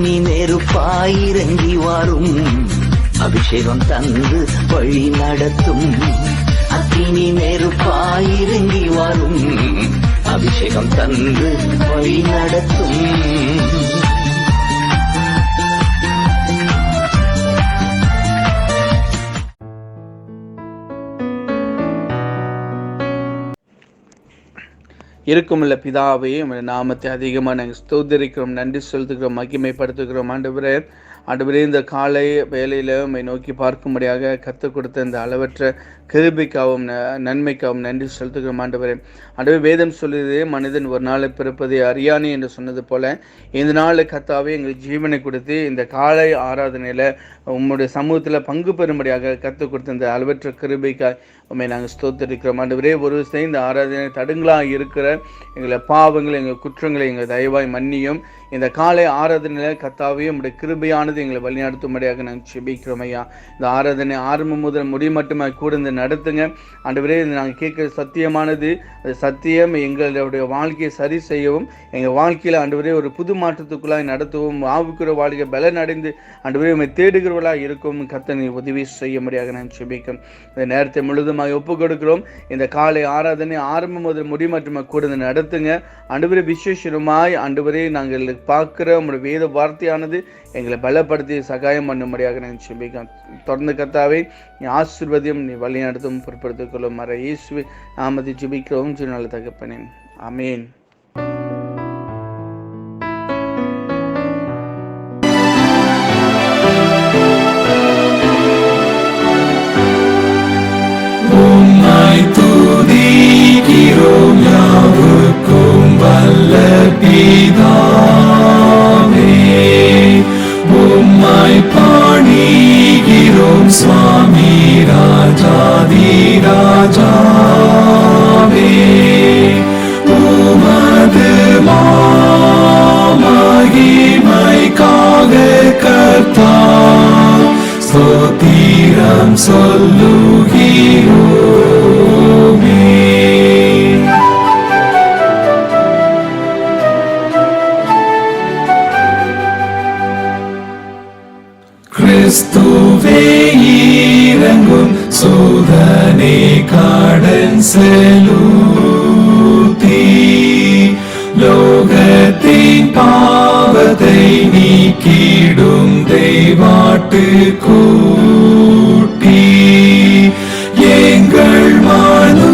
அக்கினி நெருப்பாயிரங்கி வரும், அபிஷேகம் தந்து வழி நடத்தும். அக்கினி நெருப்பாயிரங்கி வரும், அபிஷேகம் தந்து வழி நடத்தும். இருக்குமுள்ள பிதாவே, உம்முடைய நாமத்தை அதிகமாக நாங்கள் ஸ்தோத்திரிக்கிறோம், நன்றி செலுத்துகிறோம், மகிமைப்படுத்துகிறோம். ஆண்டவரே இந்த காலை வேலையில் உம்மை நோக்கி பார்க்கும்படியாக கற்றுக் கொடுத்த இந்த அளவற்ற கிருபைக்காகவும் நன்மைக்காகவும் நன்றி செலுத்துகிறோம். ஆண்டவரே வேதம் சொல்லுது, மனிதன் ஒரு நாளை பிறப்பதை அறியானே என்று சொன்னது போல இந்த நாள் கர்த்தாவே எங்களுக்கு ஜீவனை கொடுத்து இந்த காலை ஆராதனையில் உம்முடைய சமூகத்தில் பங்கு பெறும்படியாக கற்றுக் கொடுத்த இந்த அளவற்ற கிருபைக்காய் உண்மை நாங்கள் ஸ்தோத்திரிக்கிறோம். ஆண்டவரே ஒரு இந்த ஆராதனை தடுங்களாக இருக்கிற எங்களை பாவங்கள், எங்கள் குற்றங்களை எங்கள் தயவாய் மன்னியும். இந்த காலை ஆராதனையில் கர்த்தாவே உம்முடைய கிருபையானது எங்களை வழிநடத்தும்படியாக நாங்கள் செபிக்கிறோம் ஐயா. இந்த ஆராதனை ஆரம்பம் முதல் முடி மட்டுமே கூட இந்த நடத்துங்க. ஆண்டவரே நாங்கள் கேட்குற சத்தியமானது, அது சத்தியம் எங்களுடைய வாழ்க்கையை சரி செய்யவும், எங்கள் வாழ்க்கையில் ஆண்டவரே ஒரு புது மாற்றத்துக்குள்ளாய் நடத்தவும், ஆவுக்குற வாழ்க்கை பலன் அடைந்து ஆண்டவரே உம்மை தேடுகிறவர்களாக இருக்கும் கர்த்தனை உதவி செய்ய முடியாக நான் செபிக்கிறோம். இந்த நேரத்தை முழுதுமாக ஒப்புக் கொடுக்கிறோம். இந்த காலை ஆராதனை ஆரம்பம் முதல் முடி மட்டுமே கூட நடத்துங்க. ஆண்டவரே விசேஷமாய் ஆண்டவரே நாங்கள் பார்க்கிற உங்களுடைய வேத வார்த்தையானது எங்களை பலப்படுத்தி சகாயம் பண்ணும்படியாக நான் செபிக்கிறோம். தொடர்ந்து கர்த்தாவே நீ ஆசீர்வதியும், நீ வழி நடத்தும் பொறுப்படுத்திக் கொள்ளும். மற இயேசுவை நாமத்தை ஜெபிக்கிறோம் நல்ல தகப்பனே, ஆமென். துதிக்கிறோம் யாவுக்கும் வல்ல பிதாவே, உம்மை பணிகிறோம் சுவாமி ராஜாதி ராஜாவே. உமது மகிமைக்காக கர்த்தா ஸ்தோத்திரம் சொல்லுகிறோமே. கிறிஸ்துவே இறங்கும் சோதனை கடன் செலுத்தி, லோகத்தின் பாவத்தை நீக்கிடும் தெய்வாட்டு கூட்டி, எங்கள் மனு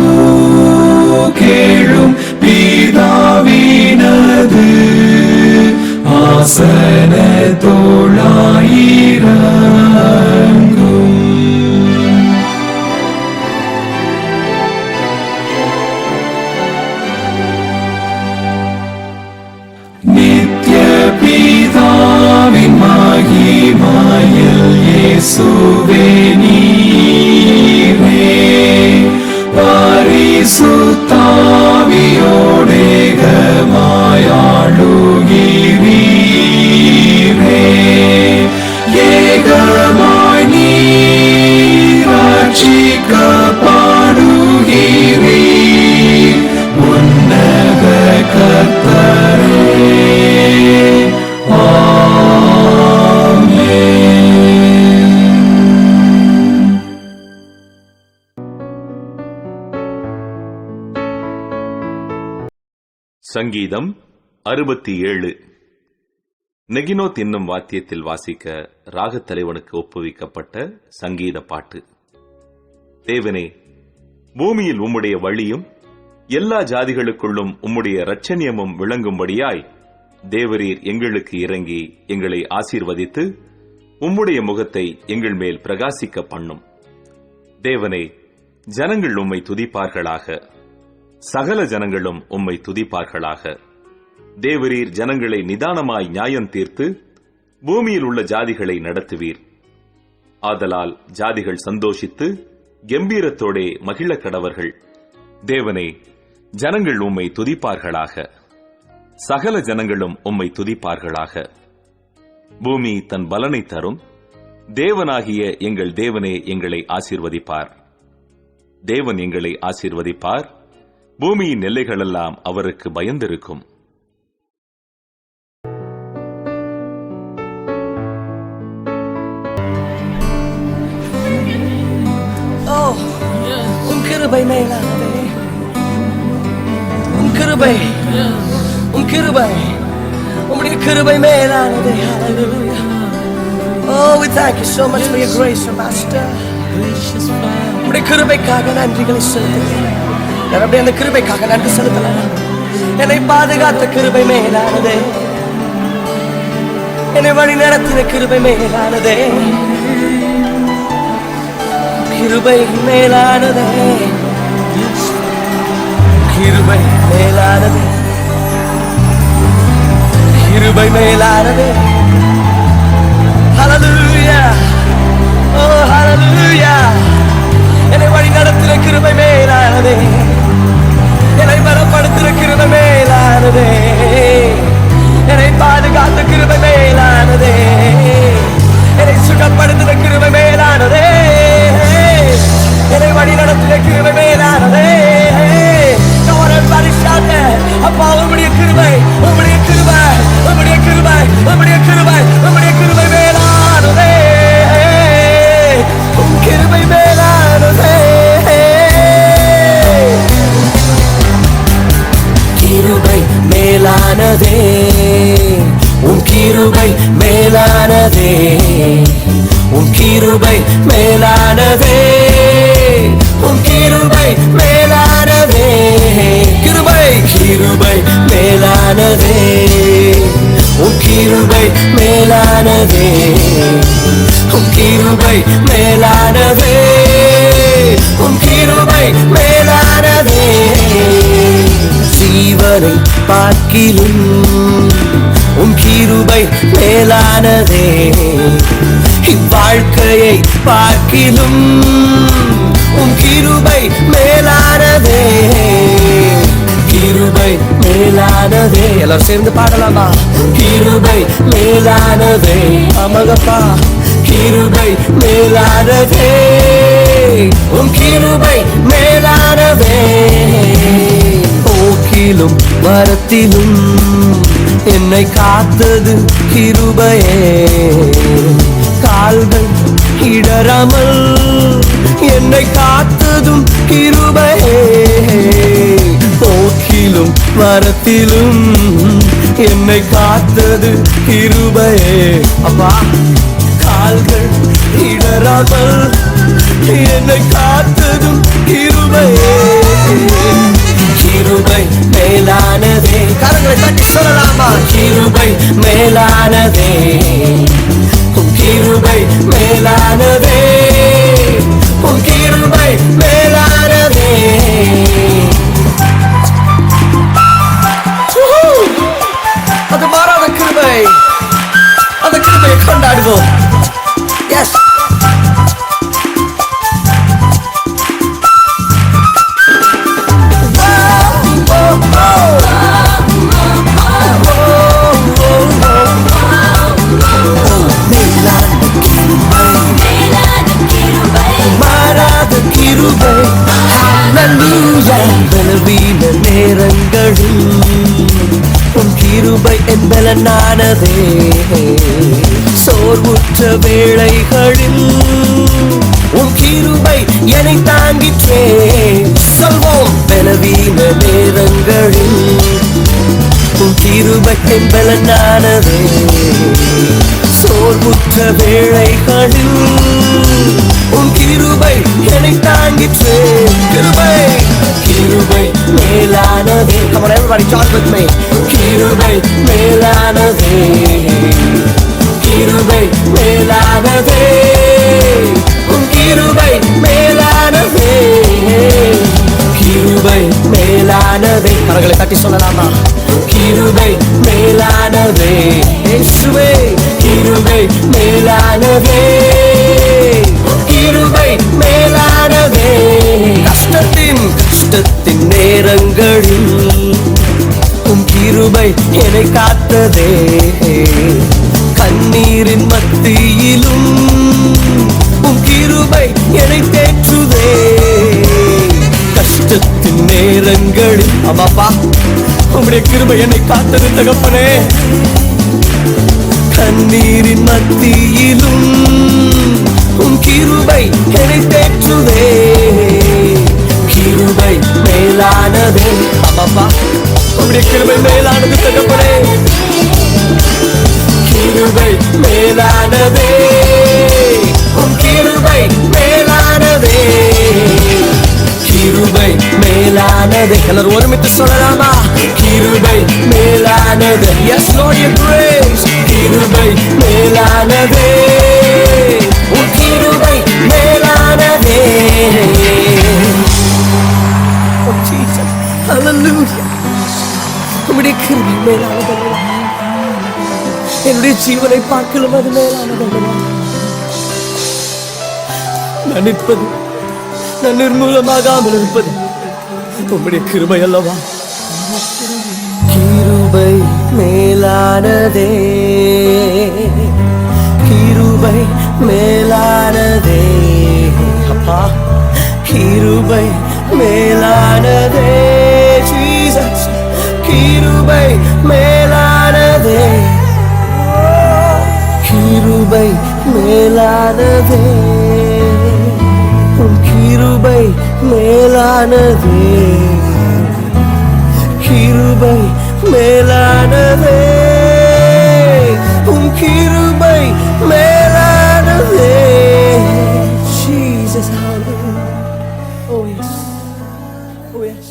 கேளும் பிதாவினது ஆசன தோளாயிரங்கும். நித்ய பிதாவின் மகிமையில் இயேசுவே நீரே பரிசுத்தாவியோடேகமாயாளுகிறீரே. ஏகமாய் நீர் ரட்சிக்கப்படுகிறீர் உன்னத கர்த்தரே, ஆமென். சங்கீதம் 67. நெகினோத் என்னும் வாத்தியத்தில் வாசிக்க ராகத் தலைவனுக்கு ஒப்புவிக்கப்பட்ட சங்கீத பாட்டு. தேவனே, பூமியில் உம்முடைய வழியும் எல்லா ஜாதிகளுக்குள்ளும் உம்முடைய இரட்சணியமும் விளங்கும்படியாய் தேவரீர் எங்களுக்கு இறங்கி எங்களை ஆசீர்வதித்து உம்முடைய முகத்தை எங்கள் மேல் பிரகாசிக்க பண்ணும். தேவனே, ஜனங்கள் உம்மை துதிப்பார்களாக, சகல ஜனங்களும் உம்மை துதிப்பார்களாக. தேவரீர் ஜனங்களை நிதானமாய் நியாயம் தீர்த்து பூமியில் உள்ள ஜாதிகளை நடத்துவீர். ஆதலால் ஜாதிகள் சந்தோஷித்து கம்பீரத்தோடே மகிழ கடவர்கள். தேவனே, ஜனங்கள் உம்மை துதிப்பார்களாக, சகல ஜனங்களும் உம்மை துதிப்பார்களாக. பூமி தன் பலனை தரும். தேவனாகிய எங்கள் தேவனே எங்களை ஆசீர்வதிப்பார். தேவன் எங்களை ஆசீர்வதிப்பார். பூமியின் எல்லைகளெல்லாம் அவருக்கு பயந்திருக்கும். கிருபை மேலானதே, உம் கிருபை, உம் கிருபை, உம்முடைய கிருபை மேலானதே. Hallelujah. Oh, we thank you so much for your grace, Master. உம்முடைய கிருபைக்காக நன்றிகளை செலுத்துகிறேன். நான் அப்படியே அந்த கிருபைக்காக நன்றி செலுத்தலாம். என்னை பாதுகாத்த கிருபை மேலானதே, என்னை வழி நடத்தின கிருபை மேலானதே, கிருபை மேலானதே, கிருபை மேலானதே, கிருபை மேலானதே. Hallelujah. Oh, hallelujah. என்னை வழி நடத்தின கிருபை மேலானதே, என்னை பலப்படுத்தின கிருபை மேலானதே, என்னை பாதுகாத்த கிருபை மேலானதே, என்னை சுகப்படுத்தின கிருபை மேலானதே, என்னை வழி நடத்தின கிருபை மேலானதே. அப்பா உம்முடைய கிருபை, உம்முடைய கிருபை, உம்முடைய கிருபை, உம்முடைய கிருபை, உம்முடைய கிருபை மேலானதே, உம் கிருபை மேலானதே. கிருபை மேலானதே, உம் கிருபை மேலானதே, உம் கிருபை மேலானதே, உம் கிருபை மேலானதே, கிருபை கிருபை மேலானதே, உம் கிருபை மேலானதே, உம் கிருபை மேலானதே, உம் கிருபை மேலானதே. ஜீவனை பார்க்கிலும் உம் கிருபை மேலானதே, இவ்வாழ்க்கையை பார்க்கிலும் உம் கிருபை மேலானதே, கிருபை மேலானதே. எல்லாரும் சேர்ந்து பாடலாமா? கிருபை மேலானதே, ஆமாங்கப்பா, கிருபை மேலானதே, உம் கிருபை மேலானதே. போக்கிலும் வரத்திலும் என்னை காத்தது கிருபையே, கால்கள் இடராமல் என்னை காத்ததும் கிருபையே. போக்கிலும் வரத்திலும் என்னை காத்தது கிருபையே. அப்பா, கால்கள் இடராமல் என்னை காத்ததும் கிருபையே. கிருபை மேலானதே, கரங்களை தட்டி சொல்லலாமா? கிருபை மேலானதே, கிருபை மேலானதே, கிருபை மேலானதே. அது மாறாத கிருபை, அந்த கிருபையை கொண்டாடுவோம். எஸ், பலவீன நேரங்களில் உன் கிருபை என்பலனானதே, சோர்வுற்ற வேளைகளில் உன் கிருபை என்னை தாங்கிற்றே. சொல்வோம், பலவீன நேரங்களில் உன் கிருபை என்பலனானதே, சோர்வுற்ற வேளைகளில் உன் கிருபை என்னை தாங்கிற்றே. கிருபை கிருபை மேலானதே. Come on, everybody, join with me. கிருபை மேலானதே, கிருபை மேலானதே, உன் கிருபை மேலானதே, கிருபை மேலானதே. கரங்களை தட்டி சொல்லலாமா? கிருபை மேலானதே, இயேசுவே, கிருபை மேலானதே, கிருபை மேலானதே. கஷ்டத்தின் நேரங்களில் உம் கிருபை என்னை காத்ததே, கண்ணீரின் மத்தியிலும் உம் கிருபை என்னை தேற்றுதே. கஷ்டத்தின் நேரங்களில் அம்மாப்பா, உம்முடைய கிருபை என்னை காத்தது தகப்பனே. கண்ணீரின் மத்தியிலும் உம் கிருபை என்னை தேற்றுதே. கிருபை மேலானது தகப்பனே. கிருபை மேலானதே, உம் கிருபை மேலானதே, கிருபை மேலானதே. எல்லாரும் ஒருமித்து சொல்லலாமா? கிருபை மேலானதே. Yes Lord, your grace. கிருபை மேலானதே, உம் கிருபை மேலானதே. Oh Jesus, hallelujah. உம்முடைய கிருபை மேலானதே. என்னுடைய ஜீவனை பார்க்கலாம் அது மேலானது. நான் நிற்பது, நான் நிர்மூலமாகாமல் இருப்பது உம்முடைய கிருபை அல்லவா? கிருபை மேலானதே, கிருபை மேலானதே அப்பா, கிருபை மேலானதே ஜீசஸ், கிருபை மேலானதே, கிருபை மேலானதே, உம் கிருபை மேலானதே, கிருபை மேலானதே, உம் கிருபை மேலானதே. Jesus, hallelujah. Oh yes, oh yes.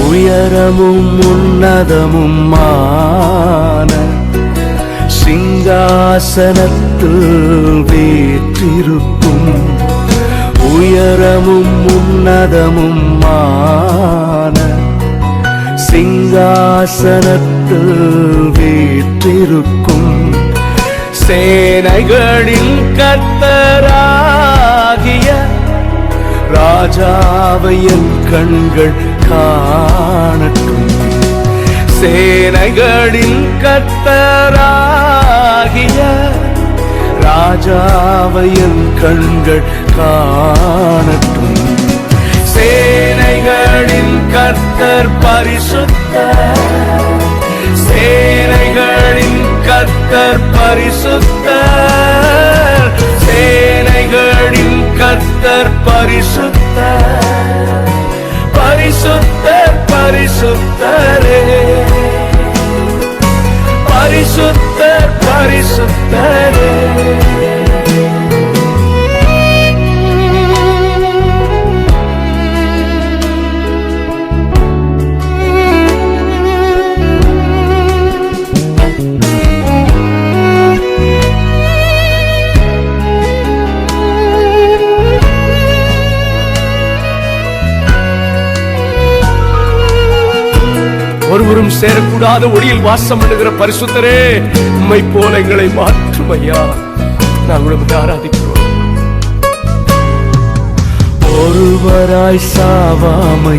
உயரமும் உன்னதமுமான சிங்காசனத்தில் வீற்றிருக்கும், உயரமும் உன்னதமுமான சிங்காசனத்தில் வீற்றிருக்கும் சேனைகளின் கர்த்தராகிய ராஜாவை என் கண்கள் காணட்டும். சேனைகளின் கர்த்தராகிய ராஜாவை என் கண்கள் காணட்டும். சேனைகளின் கர்த்தர் பரிசுத்தர், சேனைகளின் கர்த்தர் பரிசுத்தர், சேனைகளின் கர்த்தர் பரிசுத்தர், பரிசுத்தர் பரிசுத்தரே, பரிசுத்தர் பரிசுத்தரே. ஒருவரும் சேரக்கூடாத ஒளியில் வாசம் பண்ணுகிற பரிசுத்தரே, உம்மை போல எங்களை மாற்றும் ஐயா. நாங்கள் உம்மை ஆராதிக்கிறோம். ஒருவராய் சாவாமை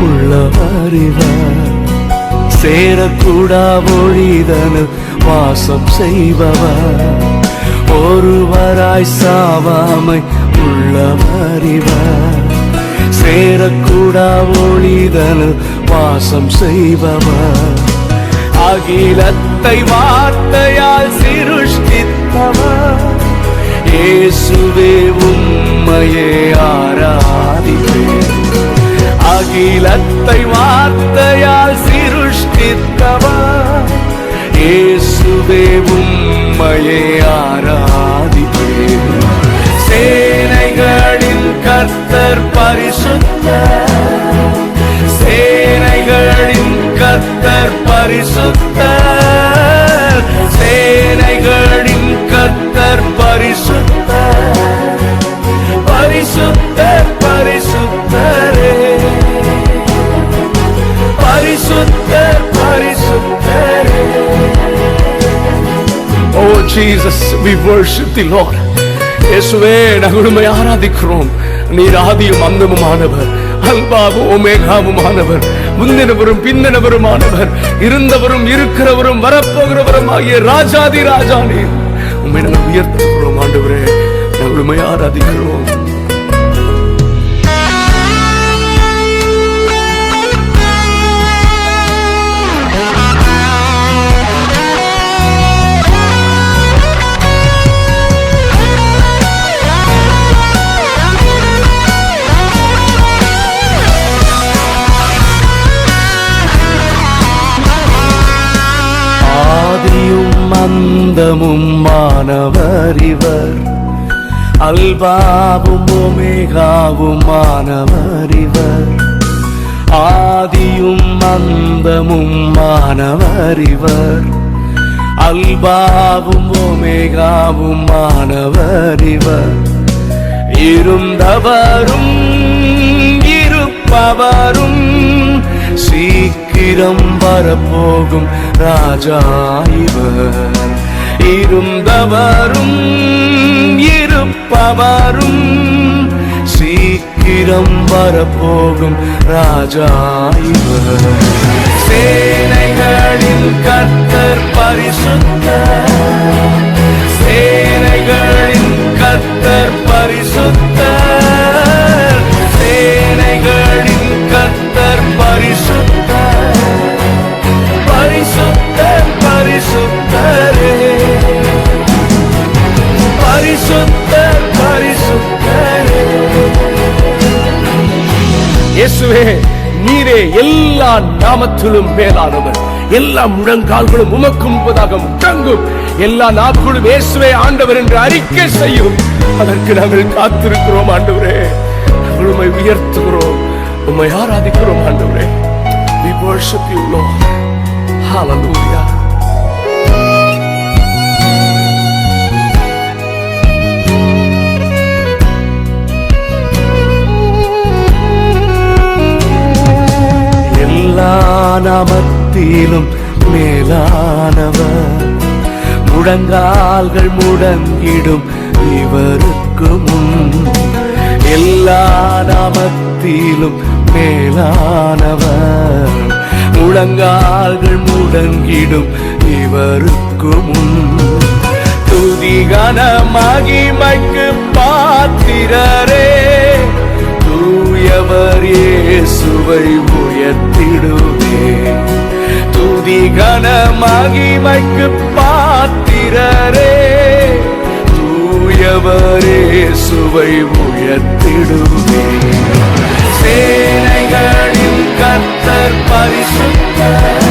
உள்ளவரிவர், சேரக்கூடா ஒளிதனில் வாசம் செய்பவர். ஒருவராய் சாவாமை உள்ளவரிவர், சேரக்கூடா ஒளிதனில் வாசம் செய்பவர். அகிலத்தை வார்த்தையால் சிருஷ்டித்தவர், இயேசுவே உம்மையே ஆராதிப்பேன். அகிலத்தை வார்த்தையால் சிருஷ்டித்தவர், இயேசுவே உம்மையே ஆராதிப்பேன். சேனைகளின் கர்த்தர் பரிசுத்தர், சேனைகளின் கர்த்தர் பரிசுத்தர், சேனைகளின் கர்த்தர் பரிசுத்தர், பரிசுத்தர் பரிசுத்தரே, பரிசுத்தர் பரிசுத்தரே. Oh Jesus, we worship the Lord. இயேசுவே, நாங்கள் உம்மை ஆராதிக்கிறோம். நீர் ஆதியும் அந்தமுமானவர், அல்பாவும் ஒமேகாவுமானவர், முந்தினவரும் பிந்தினவருமானவர், இருந்தவரும் இருக்கிறவரும் வரப்போகிறவரும் ஆகிய ராஜாதி ராஜா நீர். உம்மை நாங்கள் உயர்த்துகிறோம் ஆண்டவரே, நாங்கள் உம்மை ஆராதிக்கிறோம். அந்தமும் மானவர் இவர், அல்பாவும் ஒமேகாவும் மானவர் இவர், ஆதியும் அந்தமும் மானவர் இவர், அல்பாவும் ஒமேகாவும் மானவர் இவர், இருந்தவரும் இருப்பவரும் சீக்கிரம் வரப்போகும் ராஜா இவர், இருந்தவரும் இருப்பவரும் சீக்கிரம் வரப்போகும் ராஜா இவர். சேனைகளின் கர்த்தர் பரிசுத்தர், சேனைகளின் கர்த்தர் பரிசுத்தர், சேனைகளின் கர்த்தர் பரிசுத்தர், பரிசுத்தர் பரிசுத்தரே, பரிசுத்தர் பரிசுத்தரே. இயேசுவே, நீரே எல்லா நாமத்திலும் மேலானவர். எல்லா முழங்கால்களும் உமக்கு முன்பதாக முழங்கும், எல்லா நாட்களும் இயேசுவே ஆண்டவர் என்று அறிக்கை செய்யும். அதற்கு நாங்கள் காத்திருக்கிறோம் ஆண்டவரே. நாங்கள் உம்மை உயர்த்துகிறோம், உம்மை ஆராதிக்கிறோம் ஆண்டவரே. We worship you, Lord. Hallelujah. எல்லா நாமத்திலும் மேலானவர், முழங்கால்கள் முடங்கிடும் இவருக்கு முன். எல்லா நாமத்திலும் மேலானவர், முழங்கால்கள் முடங்கிடும் இவருக்கு முன். துதிகன மகிமைக்கு பாத்திரரே, தூயவர் இயேசுவை உயர்த்திடுவே. துதிகன மகிமைக்கு பாத்திரரே, தூயவர் இயேசுவை உயர்த்திடுவே. சேனைகளின் கர்த்தர் பரிசுத்தர்,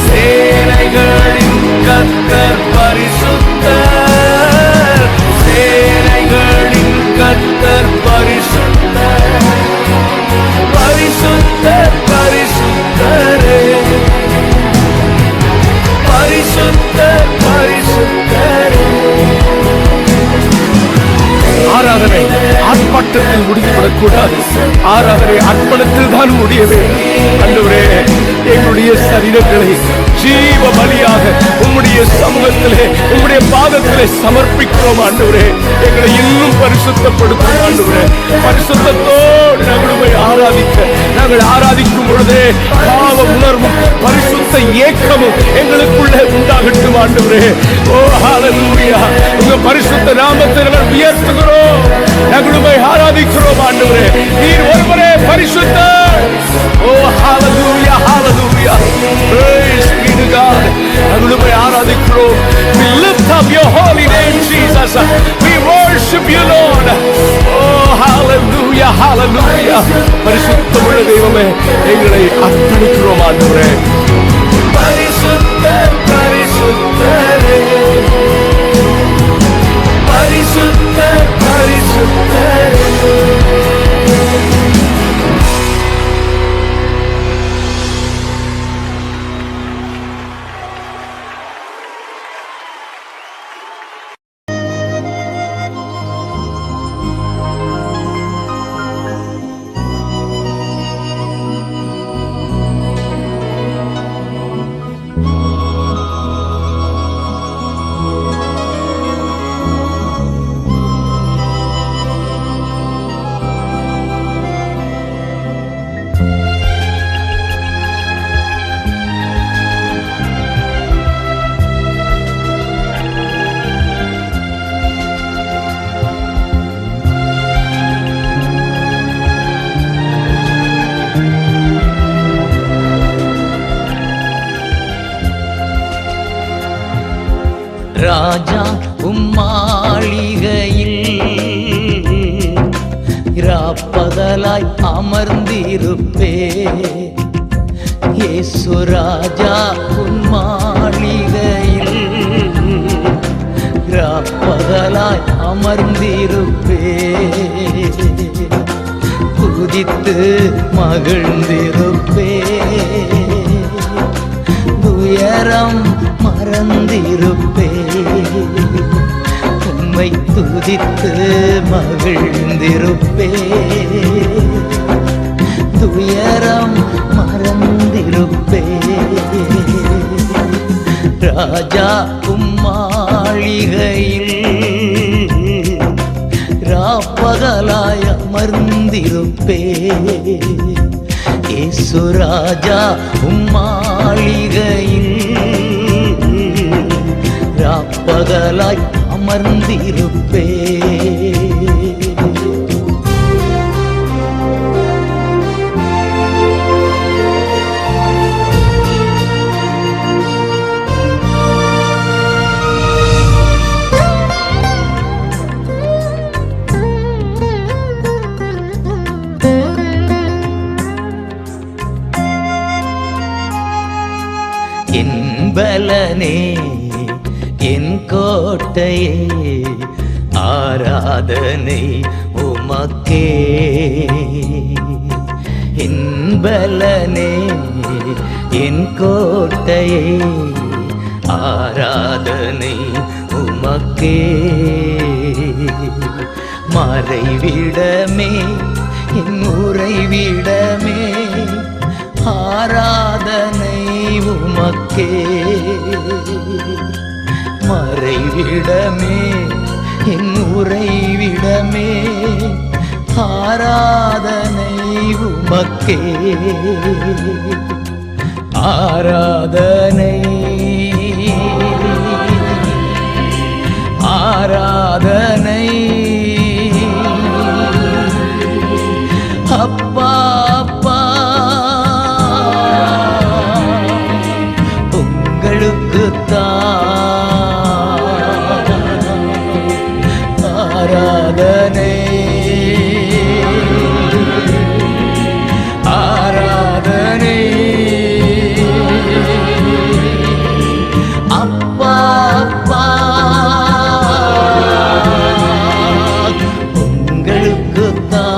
சேனைகளின் கர்த்தர் பரிசுத்தர், சேனைகளின் கர்த்தர் பரிசுத்தர், பரிசுத்தர் பரிசுத்தரே, பரிசுத்தர் பரிசுத்தரே. ஆராதனை ஆர்ப்பாட்டத்தில் முடிக்கப்படக்கூடாது, ஆராதனை அர்ப்பணத்தில் தான் முடியவே. ஆண்டவரே, எங்களுடைய சரீரங்களை ஜீவ பலியாக உம்முடைய சமூகத்திலே உம்முடைய பாதத்திலே சமர்ப்பிக்கிறோம் ஆண்டவரே. எங்களை இன்னும் பரிசுத்தப்படுத்தும் ஆண்டவரே. பரிசுத்தத்தோடு நாங்கள் ஆராதிக்க, நாங்கள் ஆராதிக்கும் பொழுதே பாவ உணர்வும் பரிசுத்த ஏக்கமும் எங்களுக்குள்ளே உண்டாகட்டும் ஆண்டவரே. ஓ ஹல்லேலூயா. உங்க பரிசுத்த நாமத்தை நாங்கள் உயர்த்துகிறோம், நாங்கள் ஆராதிக்கிறோம் ஆண்டவரே. நீர் ஒருவரே பரிசுத்தர். ஓ ஹல்லேலூயா ஹல்லேலூயா. Praise be to God. நாங்கள் ஆராதிக்கிறோம். We lift up your holy name Jesus. We worship you Lord. Oh hallelujah hallelujah. பரிசுத்தமுள்ள தெய்வமே, எங்களை அர்ப்பணிக்கிறோம் ஆண்டவரே. பரிசுத்தர் பரிசுத்தரே, பரிசுத்தர் பரிசுத்தரே. ராஜா உம்மாளிகையில் இராப்பகலாய் அமர்ந்திருப்பே. இயேசு ராஜா உம்மாளிகையில் அமர்ந்திருப்பே, துதித்து மகிழ்ந்திருப்பே, துயரம் மறந்திருப்பே, உம்மை துதித்து மகிழ்ந்திருப்பே, துயரம் மறந்திருப்பே. ராஜா மாளிகையில் ராப்பகலாய் அமர்ந்திருப்பே, இயேசு ராஜா மாளிகையில் ராப்பகலாய் அமர்ந்திருப்பே. என் பலனே என் கோட்டையே, ஆராதனை உமக்கே. என் பலனே என் கோட்டையே, ஆராதனை உமக்கே. மறைவிடமே என் உறைவிடமே, ஆராதனை உமக்கே. மறைவிடமே என் உறைவிடமே, ஆராதனை உமக்கே. ஆராதனை ஆராதனை அப்பா அப்பா, ஆராதனை ஆராதனை அப்பா அப்பா, உங்களுக்குத்தான்.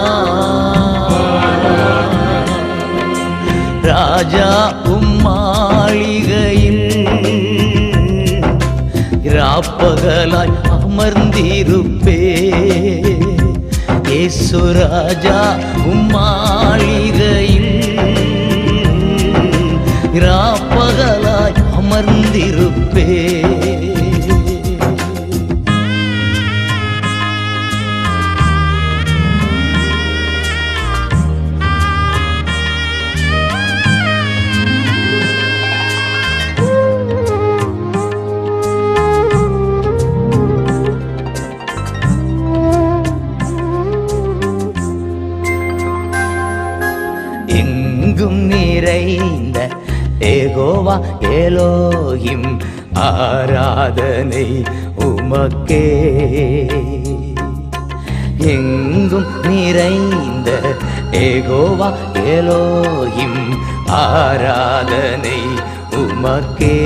ராஜா மாளிகையில் ராப்பகலாய் அமர்ந்திருப்பே, இயேசு ராஜா மாளிகையில் ராப்பகலாய் அமர்ந்திருப்பே. எங்கும் நிறைந்த யெகோவா எலோஹிம், ஆராதனை உமக்கே. எங்கும் நிறைந்த யெகோவா எலோஹிம், ஆராதனை உமக்கே.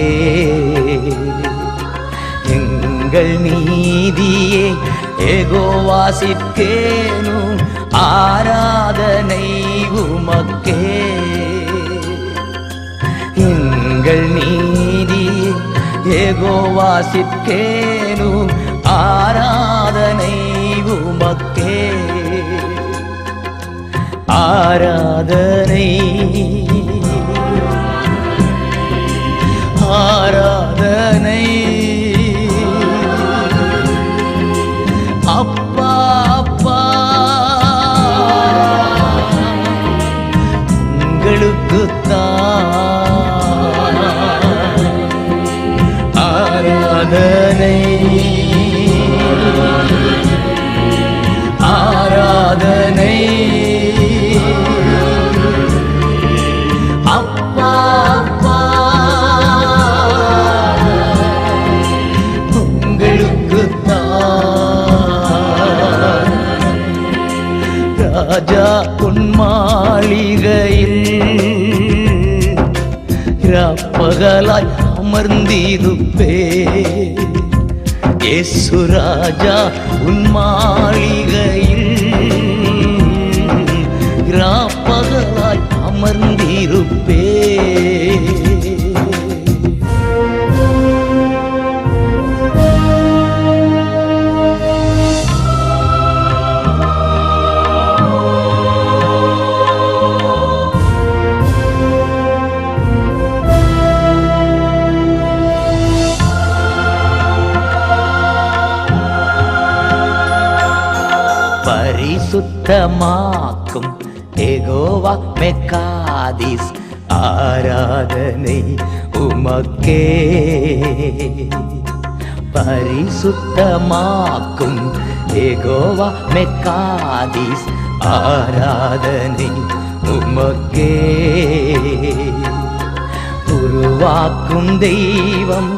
எங்கள் நீதியே யெகோவா சிற்கேனு, ஆராதனை உமக்கே. எங்கள் நீதியே யெகோவா சிற்கேனு, ஆராதனை உமக்கே. ஆராதனை ஆராதனை அப்பா அப்பா, உங்களுக்குத்தான். ஆராதனை ஆராதனை அப்பா அப்பா, உங்களுக்குத்தான். ராஜா உன் மாளிகையில் ராப்பகலாய் அமர்ந்திருப்பே, இயேசு ராஜா உன் மாளிகையில் ராப்பகலாய் அமர்ந்திருப்பே. பரிசுத்தமாக்கும் யெகோவா மெக்காதிஸ் ஆராதனை உமக்கே. பரிசுத்தமாக்கும் யெகோவா மெக்காதிஸ் ஆராதனை உமக்கே. உருவாக்கும் தெய்வம்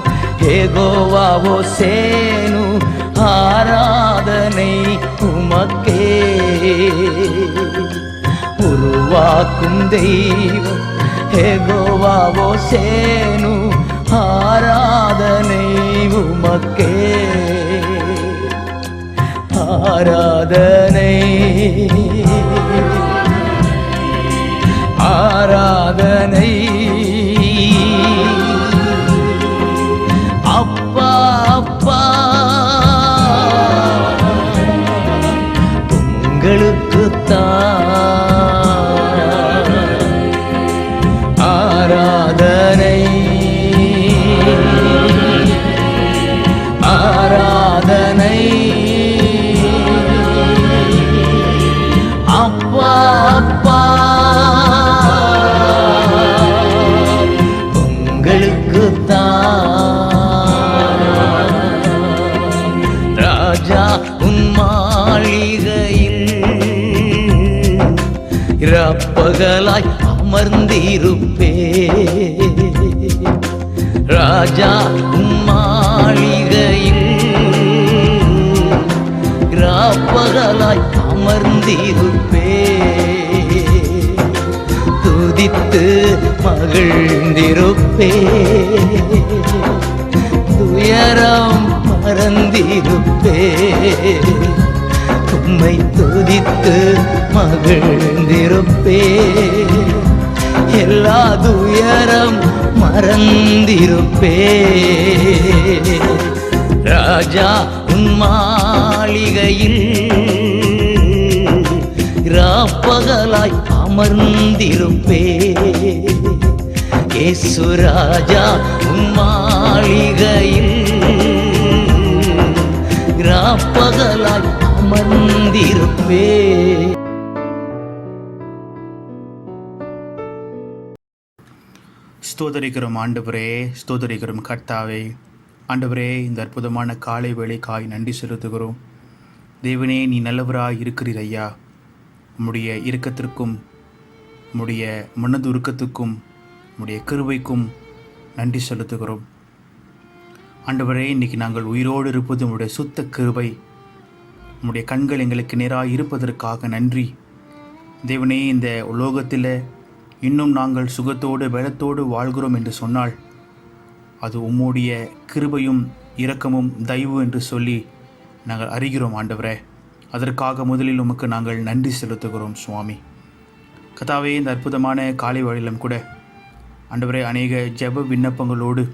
யெகோவா ஓசேனு ஆராதனை உமக்கே. உருவாக்கும் தெய்வம் யெகோவா ஓசேனு ஆராதனை உமக்கே. ஆராதனை ஆராதனை அப்பா அப்பா உங்களுக்குத்தான் ஆராதனை ஆராதனை அப்பா அப்பா ராஜா உன் மாளிகையில் இரப்பகலாய் அமர்ந்திருப்பே. ராஜா உன் மாளிகையில் இரப்பகலாய் அமர்ந்திருப்பே. துதித்து மகிழ்ந்திருப்பே. துயரம் மறந்திருப்பே. உம்மை துதித்து மகிழ்ந்திருப்பே. எல்லா துயரம் மறந்திருப்பே. ராஜா உன் மாளிகையில் ராப்பகலாய் அமர்ந்திருப்பே. இயேசு ராஜா உன் மாளிகையில் ராப்பகலாய் அமர்ந்திருப்பே. ஸ்தோதரிக்கிறோம் ஆண்டவரே, ஸ்தோதரிக்கிறோம் கர்த்தாவே. ஆண்டவரே, இந்த அற்புதமான காலை வேளைக்காய் நன்றி செலுத்துகிறோம். தேவனே, நீ நல்லவராய் இருக்கிறீர் ஐயா. உம்முடைய இரக்கத்திற்கும் உம்முடைய மனதுருக்கத்துக்கும் உம்முடைய கிருபைக்கும் நன்றி செலுத்துகிறோம். ஆண்டவரே, இன்றைக்கி நாங்கள் உயிரோடு இருப்பது உம்முடைய சுத்த கிருபை. உம்முடைய கண்கள் எங்களுக்கு நேராக இருப்பதற்காக நன்றி. தேவனே, இந்த உலோகத்தில் இன்னும் நாங்கள் சுகத்தோடு பலத்தோடு வாழ்கிறோம் என்று சொன்னால் அது உம்முடைய கிருபையும் இரக்கமும் தயவு என்று சொல்லி நாங்கள் அறிகிறோம் ஆண்டவரே. அதற்காக முதலில் உமக்கு நாங்கள் நன்றி செலுத்துகிறோம் சுவாமி. கர்த்தாவே, இந்த அற்புதமான காலை வேளையிலும் கூட ஆண்டவரே, அநேக ஜெப விண்ணப்பங்களோடு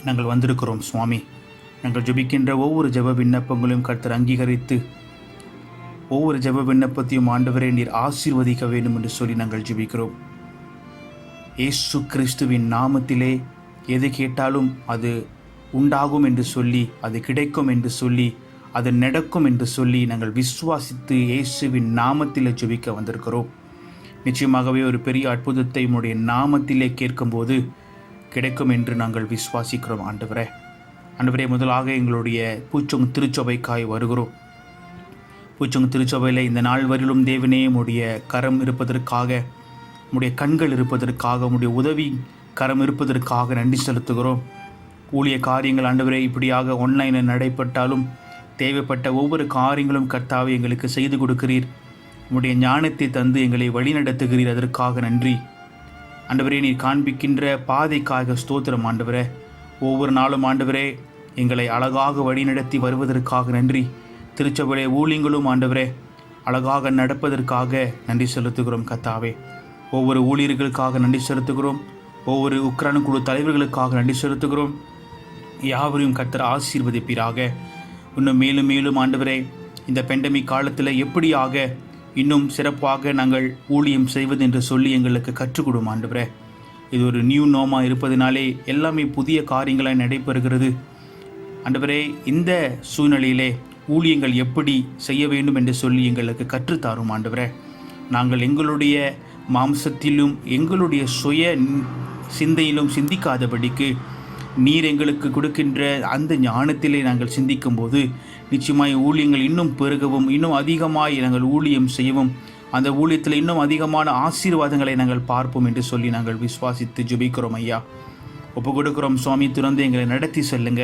நாங்கள் வந்திருக்கிறோம் சுவாமி. நாங்கள் ஜெபிக்கின்ற ஒவ்வொரு ஜெப விண்ணப்பங்களையும் கர்த்தர் அங்கீகரித்து ஒவ்வொரு ஜெப விண்ணப்பத்தையும் ஆண்டவரே நீர் ஆசீர்வதிக்க வேண்டும் என்று சொல்லி நாங்கள் ஜெபிக்கிறோம். இயேசு கிறிஸ்துவின் நாமத்திலே எது கேட்டாலும் அது உண்டாகும் என்று சொல்லி, அது கிடைக்கும் என்று சொல்லி, அது நடக்கும் என்று சொல்லி நாங்கள் விசுவாசித்து இயேசுவின் நாமத்திலே ஜெபிக்க வந்திருக்கிறோம். நிச்சயமாகவே ஒரு பெரிய அற்புதத்தை உம்முடைய நாமத்திலே கேட்கும்போது கிடைக்கும் என்று நாங்கள் விசுவாசிக்கிறோம் ஆண்டவரே. ஆண்டவரே, முதலாக எங்களுடைய பூச்சொங் திருச்சபைக்காய் வருகிறோம். பூச்சொங் திருச்சபையில் இந்த நாள் வரையிலும் தேவனே உம்முடைய கரம் இருப்பதற்காக, உம்முடைய கண்கள் இருப்பதற்காக, உம்முடைய உதவி கரம் இருப்பதற்காக நன்றி செலுத்துகிறோம். ஊழிய காரியங்கள் ஆண்டவரே இப்படியாக ஆன்லைனில் நடைபெற்றாலும் தேவைப்பட்ட ஒவ்வொரு காரியங்களும் கர்த்தாவே எங்களுக்கு செய்து கொடுக்கிறீர். உம்முடைய ஞானத்தை தந்து எங்களை வழிநடத்துகிறீர். அதற்காக நன்றி ஆண்டவரே. நீர் காண்பிக்கின்ற பாதைக்காக ஸ்தோத்திரம் ஆண்டவரே. ஒவ்வொரு நாளும் ஆண்டவரே எங்களை அழகாக வழிநடத்தி வருவதற்காக நன்றி. திருச்சபையிலே ஊழியங்களும் ஆண்டவரே அழகாக நடப்பதற்காக நன்றி செலுத்துகிறோம் கர்த்தாவே. ஒவ்வொரு ஊழியர்களுக்காக நன்றி செலுத்துகிறோம். ஒவ்வொரு உக்ரைன் குழு தலைவர்களுக்காக நன்றி செலுத்துகிறோம். யாவரையும் கர்த்தர் ஆசீர்வதிப்பீராக. இன்னும் மேலும் மேலும் ஆண்டவரே இந்த பெண்டமிக் காலத்தில் எப்படியாக இன்னும் சிறப்பாக நாங்கள் ஊழியம் செய்வது என்று சொல்லி எங்களுக்கு கற்றுக் கொடுக்கும் ஆண்டவரே. இது ஒரு நியூ நோமா இருப்பதினாலே எல்லாமே புதிய காரியங்களாக நடைபெறுகிறது ஆண்டவரே. இந்த சூழ்நிலையிலே ஊழியங்கள் எப்படி செய்ய வேண்டும் என்று சொல்லி எங்களுக்கு கற்றுத்தாரும் ஆண்டவரே. நாங்கள் எங்களுடைய மாம்சத்திலும் எங்களுடைய சுய சிந்தையிலும் சிந்திக்காதபடிக்கு நீர் எங்களுக்கு கொடுக்கின்ற அந்த ஞானத்திலே நாங்கள் சிந்திக்கும்போது நிச்சயமாய் ஊழியங்கள் இன்னும் பெருகவும் இன்னும் அதிகமாய் நாங்கள் ஊழியம் செய்யவும் அந்த ஊழியத்தில் இன்னும் அதிகமான ஆசீர்வாதங்களை நாங்கள் பார்ப்போம் என்று சொல்லி நாங்கள் விசுவாசித்து ஜெபிக்கிறோம் ஐயா. ஒப்பு கொடுக்கிறோம் சுவாமி. துறந்து எங்களை நடத்தி செல்லுங்க,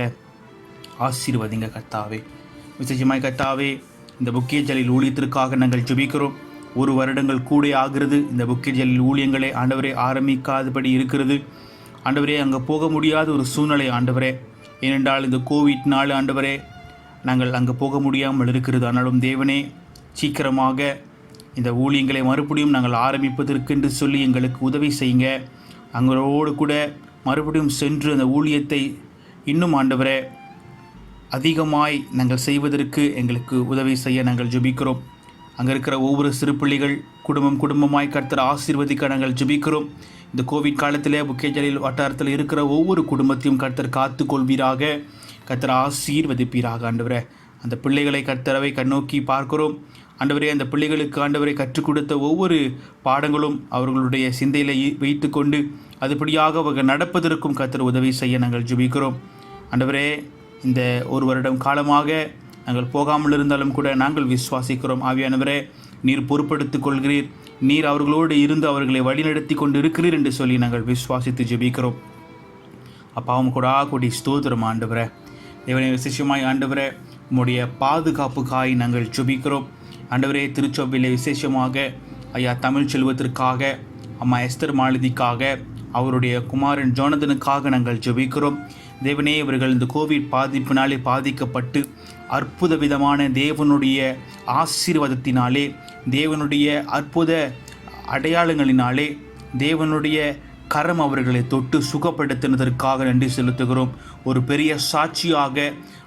ஆசீர்வதிங்க கர்த்தாவே. விசேஷமாய் கர்த்தாவே இந்த புக்கிய ஜலில் ஊழியத்திற்காக நாங்கள் ஜெபிக்கிறோம். 1 வருடங்கள் கூட ஆகிறது இந்த புக்கிய ஜலில் ஊழியங்களை ஆண்டவரே ஆரம்பிக்காதபடி இருக்கிறது ஆண்டவரே. அங்கே போக முடியாத ஒரு சூழ்நிலை ஆண்டவரே. ஏனென்றால் இந்த கோவிட்னால ஆண்டவரே நாங்கள் அங்கே போக முடியாமல் இருக்கிறது. ஆனாலும் தேவனே சீக்கிரமாக இந்த ஊழியங்களை மறுபடியும் நாங்கள் ஆரம்பிப்பதற்கு என்று சொல்லி எங்களுக்கு உதவி செய்யுங்க. அங்களோடு கூட மறுபடியும் சென்று அந்த ஊழியத்தை இன்னும் ஆண்டவரே அதிகமாய் நாங்கள் செய்வதற்கு எங்களுக்கு உதவி செய்ய நாங்கள் ஜெபிக்கிறோம். அங்கே இருக்கிற ஒவ்வொரு சிறு பிள்ளைகள் குடும்பமாய் கர்த்தர் ஆசீர்வதிக்க நாங்கள் ஜெபிக்கிறோம். இந்த கோவிட் காலத்தில் புக்கேஜலில் வட்டாரத்தில் இருக்கிற ஒவ்வொரு குடும்பத்தையும் கர்த்தர் காத்து கொள்வீராக, கர்த்தர் ஆசீர்வதிப்பீராக ஆண்டவரே. அந்த பிள்ளைகளை கர்த்தரவை கண்ணோக்கி பார்க்கிறோம் ஆண்டவரே. அந்த பிள்ளைகளுக்கு ஆண்டவரை கற்றுக் கொடுத்த ஒவ்வொரு பாடங்களும் அவர்களுடைய சிந்தையில் வைத்து கொண்டு அதுபடியாக அவர்கள் நடப்பதற்கும் கர்த்தர் உதவி செய்ய நாங்கள் ஜெபிக்கிறோம் ஆண்டவரே. இந்த 1 வருடம் காலமாக நாங்கள் போகாமல் இருந்தாலும் கூட நாங்கள் விசுவாசிக்கிறோம் ஆவியானவரே, நீர் பொறுப்படுத்திக் கொள்கிறீர், நீர் அவர்களோடு இருந்து அவர்களை வழிநடத்தி கொண்டு இருக்கிறீர் என்று சொல்லி நாங்கள் விசுவாசித்து ஜெபிக்கிறோம். அப்பாவும் கொடி ஸ்தோத்திரம் ஆண்டவரே. தேவனை விசேஷமாய் ஆண்டவரே உம்முடைய பாதுகாப்புக்காய் நாங்கள் ஜெபிக்கிறோம் ஆண்டவரே. திருச்சபையிலே விசேஷமாக ஐயா தமிழ் செல்வத்திற்காக, அம்மா எஸ்தர் மாலதிக்காக, அவருடைய குமாரன் ஜோனதனுக்காக நாங்கள் ஜெபிக்கிறோம். தேவனே இவர்கள் இந்த கோவிட் பாதிப்பினாலே பாதிக்கப்பட்டு அற்புத விதமான தேவனுடைய ஆசீர்வாதத்தினாலே, தேவனுடைய அற்புத அடையாளங்களினாலே, தேவனுடைய கரம் அவர்களை தொட்டு சுகப்படுத்தினதற்காக நன்றி செலுத்துகிறோம். ஒரு பெரிய சாட்சியாக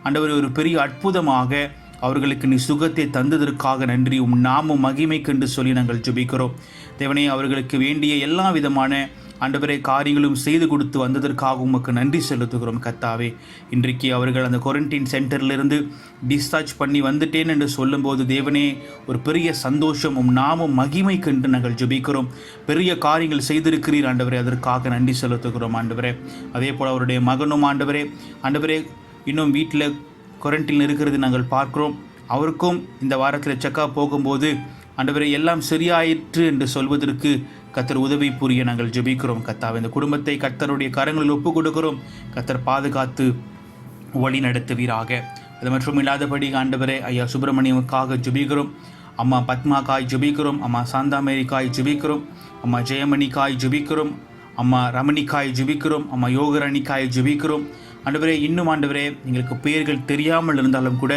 ஆண்டவரே, ஒரு பெரிய அற்புதமாக அவர்களுக்கு நீ சுகத்தை தந்ததற்காக நன்றி. நாமும் மகிமைக்கென்று சொல்லி நாங்கள் ஜெபிக்கிறோம் தேவனே. அவர்களுக்கு வேண்டிய எல்லா விதமான ஆண்டவரே காரியங்களும் செய்து கொடுத்து வந்ததற்காக உமக்கு நன்றி செலுத்துகிறோம் கர்த்தாவே. இன்றைக்கு அவர்கள் அந்த குவாரண்டைன் சென்டர்லேருந்து டிஸ்சார்ஜ் பண்ணி வந்துட்டேன் என்று சொல்லும்போது தேவனே ஒரு பெரிய சந்தோஷம். நாமும் மகிமைக்கென்று நாங்கள் ஜெபிக்கிறோம். பெரிய காரியங்கள் செய்திருக்கிறீர் ஆண்டவரே, அதற்காக நன்றி செலுத்துகிறோம் ஆண்டவரே. அதே போல் அவருடைய மகனும் ஆண்டவரே இன்னும் வீட்டில் குவாரண்டைனில் இருக்கிறது நாங்கள் பார்க்கிறோம். அவருக்கும் இந்த வாரத்தில் செக்கப் போகும்போது ஆண்டவரே எல்லாம் சரியாயிற்று என்று சொல்வதற்கு கர்த்தர் உதவி புரிய நாங்கள் ஜெபிக்கிறோம் கர்த்தாவே. இந்த குடும்பத்தை கர்த்தருடைய கரங்களில் ஒப்பு கொடுக்கிறோம். கர்த்தர் பாதுகாத்து வழி நடத்துவீராக. அது மற்றும் இல்லாதபடி ஆண்டவரே ஐயா சுப்பிரமணியமுக்காக ஜெபிக்கிறோம். அம்மா பத்மாக்காய் ஜெபிக்கிறோம். அம்மா சாந்தாமேரிக்காய் ஜெபிக்கிறோம். அம்மா ஜெயமணிக்காய் ஜெபிக்கிறோம். அம்மா ரமணிக்காய் ஜெபிக்கிறோம். அம்மா யோகரணிக்காய் ஜெபிக்கிறோம் ஆண்டவரே. இன்னும் ஆண்டவரே எங்களுக்கு பெயர்கள் தெரியாமல் இருந்தாலும் கூட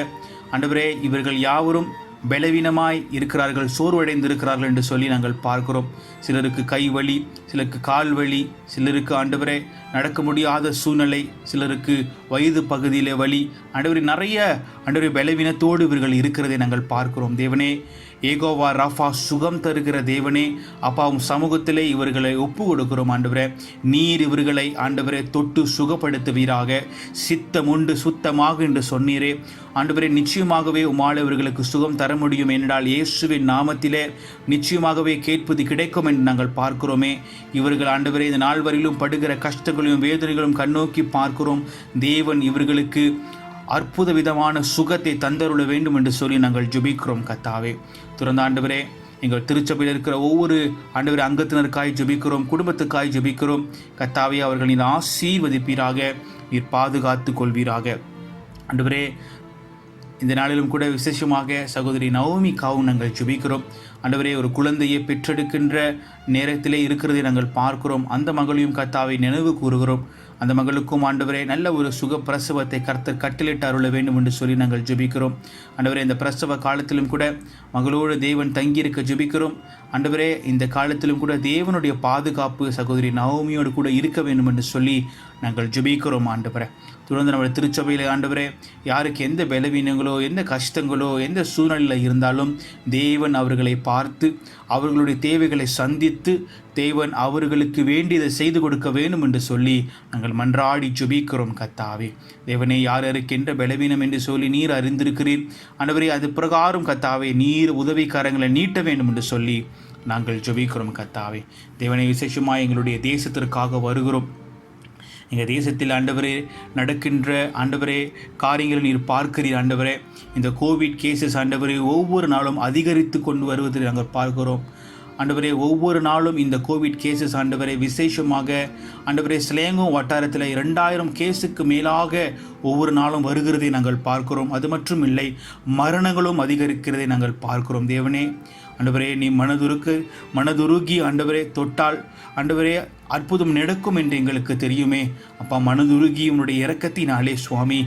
ஆண்டவரே இவர்கள் யாவரும் பலவீனமாய் இருக்கிறார்கள், சோர்வடைந்திருக்கிறார்கள் என்று சொல்லி நாங்கள் பார்க்கிறோம். சிலருக்கு கை வலி, சிலருக்கு கால் வலி, சிலருக்கு ஆண்டவரே நடக்க முடியாத சூழ்நிலை, சிலருக்கு வயது பகுதியில் வலி ஆண்டவரே, நிறைய ஆண்டவரே பலவீனத்தோடு இவர்கள் இருக்கிறதை நாங்கள் பார்க்கிறோம். தேவனே ஏகோவா ராஃபா சுகம் தருகிற தேவனே அப்பாவும் சமூகத்திலே இவர்களை ஒப்பு கொடுக்கிறோம் ஆண்டவரே. நீர் இவர்களை ஆண்டவரே தொட்டு சுகப்படுத்துவீராக. சித்தம் உண்டு சுத்தமாக என்று சொன்னீரே ஆண்டவரே. நிச்சயமாகவே உம்மால் இவர்களுக்கு சுகம் தர முடியும் என்றால் இயேசுவின் நாமத்திலே நிச்சயமாகவே கேட்பது கிடைக்கும் என்று நாங்கள் பார்க்கிறோமே. இவர்கள் ஆண்டவரே இந்த நாள் வரையிலும் படுகிற கஷ்டங்களையும் வேதனைகளும் கண்ணோக்கி பார்க்கிறோம். தேவன் இவர்களுக்கு அற்புத விதமான சுகத்தை தந்தருள வேண்டும் என்று சொல்லி நாங்கள் ஜெபிக்கிறோம் கர்த்தாவே. துறந்த ஆண்டவரே எங்கள் திருச்சபையில் இருக்கிற ஒவ்வொரு ஆண்டவரே அங்கத்தினருக்காய் ஜெபிக்கிறோம், குடும்பத்துக்காய் ஜெபிக்கிறோம் கர்த்தாவே. அவர்களின் ஆசீர்வதிப்பீராக, நீர் பாதுகாத்து கொள்வீராக ஆண்டவரே. இந்த நாளிலும் கூட விசேஷமாக சகோதரி நவோமிக்காவும் நாங்கள் ஜெபிக்கிறோம் ஆண்டவரே. ஒரு குழந்தையை பெற்றெடுக்கின்ற நேரத்திலே இருக்கிறதை நாங்கள் பார்க்கிறோம். அந்த மகளையும் கர்த்தாவை நினைவு கூறுகிறோம் அந்த மகளுக்கும் ஆண்டவரே நல்ல ஒரு சுக பிரசவத்தை கர்த்தர் கட்டளிட்டு அருள வேண்டும் என்று சொல்லி நாங்கள் ஜெபிக்கிறோம். ஆண்டவரே, இந்த பிரசவ காலத்திலும் கூட மகளோடு தேவன் தங்கியிருக்க ஜெபிக்கிறோம். ஆண்டவரே, இந்த காலத்திலும் கூட தேவனுடைய பாதுகாப்பு சகோதரி நவோமியோடு கூட இருக்க வேண்டும் என்று சொல்லி நாங்கள் ஜெபிக்கிறோம். ஆண்டவரே, தொடர்ந்து நம்முடைய திருச்சபையில் ஆண்டவரே, யாருக்கு எந்த பலவீனங்களோ எந்த கஷ்டங்களோ எந்த சூழ்நிலையில் இருந்தாலும் தேவன் அவர்களை பார்த்து அவர்களுடைய தேவைகளை சந்தித்து தேவன் அவர்களுக்கு வேண்டியதை செய்து கொடுக்க வேண்டும் என்று சொல்லி நாங்கள் மன்றாடி ஜெபிக்கிறோம். கர்த்தாவே, தேவனே, யார் யாருக்கென்ற பலவீனம் என்று சொல்லி நீர் அறிந்திருக்கிறீர். ஆண்டவரே, அது பிரகாரம் கர்த்தாவே நீர் உதவிக்காரங்களை நீட்ட வேண்டும் என்று சொல்லி நாங்கள் ஜெபிக்கிறோம். கர்த்தாவே, தேவனே, விசேஷமாக எங்களுடைய தேசத்திற்காக வருகிறோம். எங்கள் தேசத்தில் ஆண்டவரே நடக்கின்ற ஆண்டவரே காரியங்களை நீர் பார்க்கிறீர். ஆண்டவரே, இந்த கோவிட் கேசஸ் ஆண்டவரே ஒவ்வொரு நாளும் அதிகரித்து கொண்டு வருவதை நாங்கள் பார்க்கிறோம். ஆண்டவரே, ஒவ்வொரு நாளும் இந்த கோவிட் கேசஸ் ஆண்டவரே விசேஷமாக ஆண்டவரே ஸ்லேங்கோ வட்டாரத்தில் 2000 கேஸுக்கு மேலாக ஒவ்வொரு நாளும் வருகிறதை நாங்கள் பார்க்கிறோம். அது மட்டும் இல்லை, மரணங்களும் அதிகரிக்கிறதை நாங்கள் பார்க்கிறோம். தேவனே, ஆண்டவரே, நீ மனதுருகி ஆண்டவரே தொட்டால் ஆண்டவரே அற்புதம் நடக்கும் என்று எங்களுக்கு தெரியுமே. அப்பா, மனதுருகி உன்னுடைய இரக்கத்தினாலே சுவாமி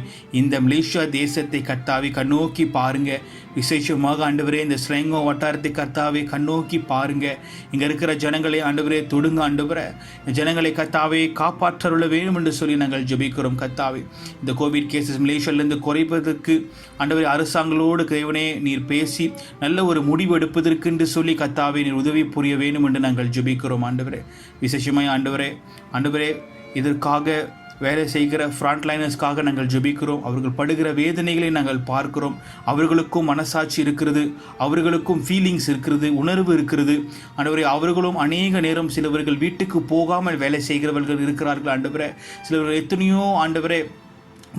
இந்த மலேசியா தேசத்தை கர்த்தாவே கண்ணோக்கி பாருங்க. விசேஷமாக ஆண்டவரே இந்த ஸ்லேங்கோ வட்டாரத்தை கர்த்தாவே கண்ணோக்கி பாருங்க. இங்கே இருக்கிற ஜனங்களை ஆண்டவரே தொடுங்க. ஆண்டவரே, ஜனங்களை கர்த்தாவே காப்பாற்றருள வேண்டும் என்று சொல்லி நாங்கள் ஜெபிக்கிறோம். கர்த்தாவே, இந்த கோவிட் கேசஸ் மலேசியாவிலிருந்து குறைப்பதற்கு ஆண்டவரே அரசாங்களோடு தேவனே நீர் பேசி நல்ல ஒரு முடிவு எடுப்பதற்கு என்று சொல்லி கர்த்தாவே நீர் உதவி புரிய வேண்டும் என்று நாங்கள் ஜெபிக்கிறோம். ஆண்டவரே, விசேஷமாய் ஆண்டவரே இதற்காக வேலை செய்கிற ஃப்ரண்ட்லைனர்ஸ்க்காக நாங்கள் ஜெபிக்கிறோம். அவர்கள் படுகிற வேதனைகளை நாங்கள் பார்க்கிறோம். அவர்களுக்கும் மனசாட்சி இருக்கிறது, அவர்களுக்கும் ஃபீலிங்ஸ் இருக்கிறது, உணர்வு இருக்கிறது. ஆண்டவரே, அவர்களும் அநேக நேரம் சிலவர்கள் வீட்டுக்கு போகாமல் வேலை செய்கிறவர்கள் இருக்கிறார்கள். ஆண்டவரே, சிலவர்கள் எத்தனையோ ஆண்டவரே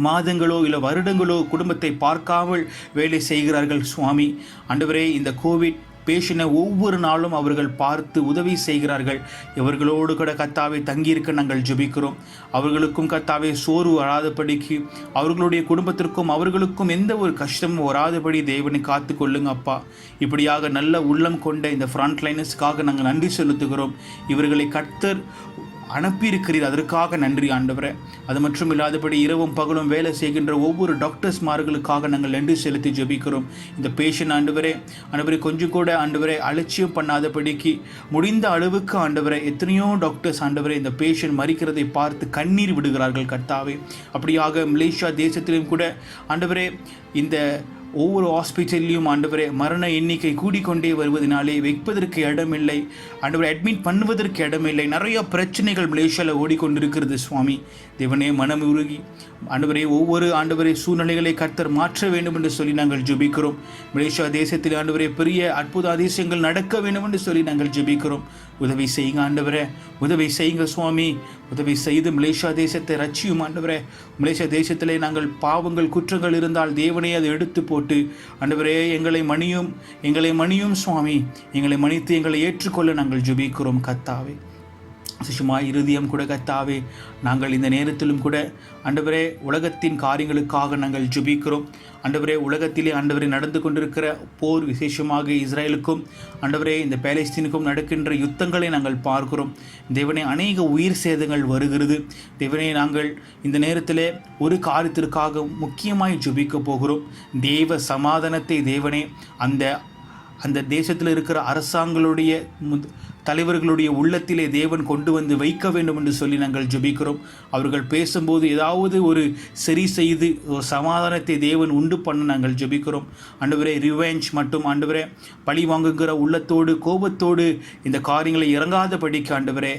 மாதங்களோ இல்லை வருடங்களோ குடும்பத்தை பார்க்காமல் வேலை செய்கிறார்கள். சுவாமி ஆண்டவரே, இந்த கோவிட் பேஷனை ஒவ்வொரு நாளும் அவர்கள் பார்த்து உதவி செய்கிறார்கள். இவர்களோடு கூட கர்த்தாவே தங்கியிருக்க நாங்கள் ஜெபிக்கிறோம். அவர்களுக்கும் கர்த்தாவே சோர்வு வராதபடிக்கு அவர்களுடைய குடும்பத்திற்கும் அவர்களுக்கும் எந்த ஒரு கஷ்டமும் வராதபடி தேவனை காத்து கொள்ளுங்க அப்பா. இப்படியாக நல்ல உள்ளம் கொண்ட இந்த ஃப்ரண்ட் லைனர்ஸ்க்காக நாங்கள் நன்றி செலுத்துகிறோம். இவர்களை கர்த்தர் அனுப்பியிருக்கிறீர், அதற்காக நன்றி ஆண்டவரே. அது மட்டும் இல்லாதபடி இரவும் பகலும் வேலை செய்கின்ற ஒவ்வொரு டாக்டர்ஸ்மார்களுக்காக நாங்கள் நன்றி செலுத்தி ஜெபிக்கிறோம். இந்த பேஷண்ட் ஆண்டவரே கொஞ்சம் கூட ஆண்டவரே அலட்சியம் பண்ணாதபடிக்கு முடிந்த அளவுக்கு ஆண்டவரே எத்தனையோ டாக்டர்ஸ் ஆண்டவரே இந்த பேஷண்ட் மறிக்கிறதை பார்த்து கண்ணீர் விடுகிறார்கள். கர்த்தாவே, அப்படியாக மலேசியா தேசத்திலும் கூட ஆண்டவரே இந்த ஒவ்வொரு ஹாஸ்பிட்டல்லையும் ஆண்டவரே மரண எண்ணிக்கை கூடிக்கொண்டே வருவதனாலே வைப்பதற்கு இடமில்லை, ஆண்டவரை அட்மிட் பண்ணுவதற்கு இடமில்லை. நிறைய பிரச்சனைகள் மலேசியாவில் ஓடிக்கொண்டிருக்கிறது. சுவாமி தேவனே, மனம் உருகி ஆண்டவரே ஒவ்வொரு ஆண்டவரை சூழ்நிலைகளை கர்த்தர் மாற்ற வேண்டும் என்று சொல்லி நாங்கள் ஜெபிக்கிறோம். மலேசியா தேசத்தில் ஆண்டவரே பெரிய அற்புத அதிசயங்கள் நடக்க வேண்டும் என்று சொல்லி நாங்கள் ஜெபிக்கிறோம். உதவி செய்யுங்க ஆண்டவரே, உதவி செய்யுங்க சுவாமி. உதவி செய்து மலேசியா தேசத்தை ரட்சியும் ஆண்டவரே. மலேசியா தேசத்திலே நாங்கள் பாவங்கள் குற்றங்கள் இருந்தால் தேவனே அதை எடுத்து போட்டு ஆண்டவரே எங்களை மணியும் சுவாமி, எங்களை மன்னித்து எங்களை ஏற்றுக்கொள்ள நாங்கள் ஜெபிக்கிறோம். கர்த்தாவே, சுஷமாய் இருதயம் கூட கர்த்தாவே, நாங்கள் இந்த நேரத்திலும் கூட ஆண்டவரே உலகத்தின் காரியங்களுக்காக நாங்கள் ஜெபிக்கிறோம். ஆண்டவரே, உலகத்திலே ஆண்டவரே நடந்து கொண்டிருக்கிற போர், விசேஷமாக இஸ்ரேலுக்கும் ஆண்டவரே இந்த பாலஸ்தீனுக்கும் நடக்கின்ற யுத்தங்களை நாங்கள் பார்க்கிறோம். தேவனே, அநேக உயிர் சேதங்கள் வருகிறது. தேவனே, நாங்கள் இந்த நேரத்திலே ஒரு காரியத்திற்காக முக்கியமாய் ஜெபிக்க போகிறோம். தேவ சமாதானத்தை தேவனே அந்த தேசத்தில் இருக்கிற அரசாங்களுடைய தலைவர்களுடைய உள்ளத்திலே தேவன் கொண்டு வந்து வைக்க வேண்டும் என்று சொல்லி நாங்கள் ஜெபிக்கிறோம். அவர்கள் பேசும்போது ஏதாவது ஒரு சரி செய்து ஒரு சமாதானத்தை தேவன் உண்டு பண்ண நாங்கள் ஜெபிக்கிறோம். ஆண்டவரே, ரிவெஞ்ச் மற்றும் ஆண்டவரே பழி வாங்குகிற உள்ளத்தோடு கோபத்தோடு இந்த காரியங்களை இறங்காதபடிக்கு ஆண்டவரே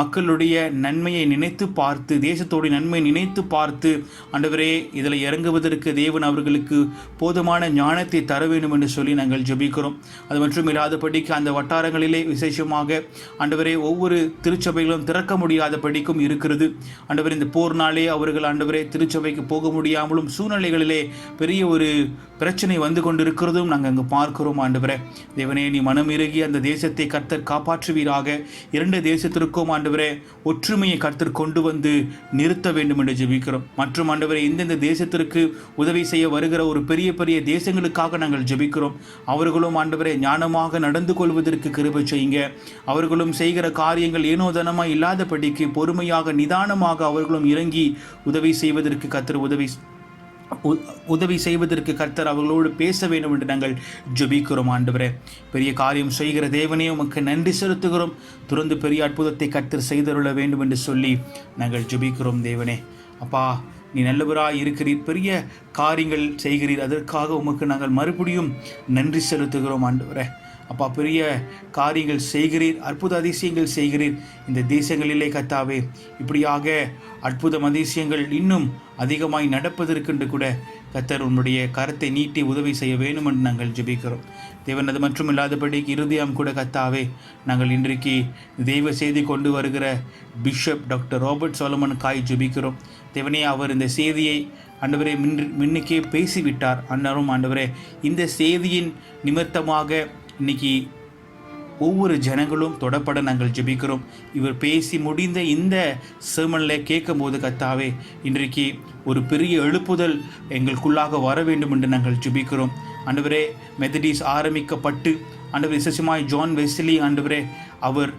மக்களுடைய நன்மையை நினைத்து பார்த்து, தேசத்தோடைய நன்மையை நினைத்து பார்த்து ஆண்டவரே இதில் இறங்குவதற்கு தேவன் அவர்களுக்கு போதுமான ஞானத்தை தர வேண்டும் என்று சொல்லி நாங்கள் ஜெபிக்கிறோம். அது மட்டும் இல்லாதபடிக்கு அந்த வட்டாரங்களிலே விசேஷமாக ஆண்டவரே ஒவ்வொரு திருச்சபைகளும் திறக்க முடியாதபடிக்கும் இருக்கிறது. ஆண்டவரே, இந்த போர்னாலே அவர்கள் ஆண்டவரே திருச்சபைக்கு போக முடியாமலும் சூழ்நிலைகளிலே பெரிய ஒரு பிரச்சனை வந்து கொண்டிருக்கிறதும் நாங்கள் அங்கே பார்க்கிறோம். ஆண்டவரே தேவனே, நீ மனம் இறுகி அந்த தேசத்தை கர்த்தர் காப்பாற்றுவீராக. 2 தேசத்திற்கும் ஆண்டவரே ஒற்றுமையை கர்த்தர் கொண்டு வந்து நிறுத்த வேண்டும் என்று ஜெபிக்கிறோம். மற்றும் ஆண்டவரே இந்தந்த தேசத்திற்கு உதவி செய்ய வருகிற ஒரு பெரிய பெரிய தேசங்களுக்காக நாங்கள் ஜெபிக்கிறோம். அவர்களும் ஆண்டவரே ஞானமாக நடந்து கொள்வதற்கு கிருபை செய்யுங்க. அவர்களும் செய்கிற காரியங்கள் ஏனோதனமாய் இல்லாதபடிக்கு பொறுமையாக நிதானமாக அவர்களும் இறங்கி உதவி செய்வதற்கு கர்த்தர் உதவி செய்வதற்கு கர்த்தர் அவர்களோடு பேச வேண்டும் என்று நாங்கள் ஜெபிக்கிறோம். ஆண்டவரே, பெரிய காரியம் செய்கிற தேவனே, உமக்கு நன்றி செலுத்துகிறோம். தொடர்ந்து பெரிய அற்புதத்தை கர்த்தர் செய்தருள வேண்டும் என்று சொல்லி நாங்கள் ஜெபிக்கிறோம். தேவனே, அப்பா, நீ நல்லவராய் இருக்கிறீர், பெரிய காரியங்கள் செய்கிறீர். அதற்காக உமக்கு நாங்கள் மறுபடியும் நன்றி செலுத்துகிறோம். ஆண்டவரே, அப்பா, பெரிய காரியங்கள் செய்கிறீர், அற்புத அதிசயங்கள் செய்கிறீர். இந்த தேசங்களிலே கர்த்தாவே, இப்படியாக அற்புதம் அதிசயங்கள் இன்னும் அதிகமாய் நடப்பதற்கென்று கூட கர்த்தர் உன்னுடைய கரத்தை நீட்டி உதவி செய்ய வேண்டும் என்று நாங்கள் ஜெபிக்கிறோம். தேவன், அது மற்றும் இல்லாதபடிக்கு இறுதியாம் கூட கர்த்தாவே, நாங்கள் இன்றைக்கு தெய்வ செய்தி கொண்டு வருகிற பிஷப் டாக்டர் ராபர்ட் சாலமனுக்காய் ஜெபிக்கிறோம். தேவனே, அவர் இந்த செய்தியை ஆண்டவரே முன்னுக்கே பேசிவிட்டார். அன்னரும் ஆண்டவரே, இந்த செய்தியின் நிமித்தமாக இன்னைக்கு ஒவ்வொரு ஜனங்களும் தொடப்பட நாங்கள் ஜெபிக்கிறோம். இவர் பேசி முடிந்த இந்த sermonல கேட்கும் போது கர்த்தாவே, இன்றைக்கு ஒரு பெரிய எழுப்புதல் எங்களுக்குள்ளாக வர வேண்டும் என்று நாங்கள் ஜெபிக்கிறோம். ஆண்டவரே, மெத்தடிஸ் ஆரம்பிக்கப்பட்டு ஆண்டவரே விசேஷமாய் ஜான் வெஸ்லி ஆண்டவரே, அவர்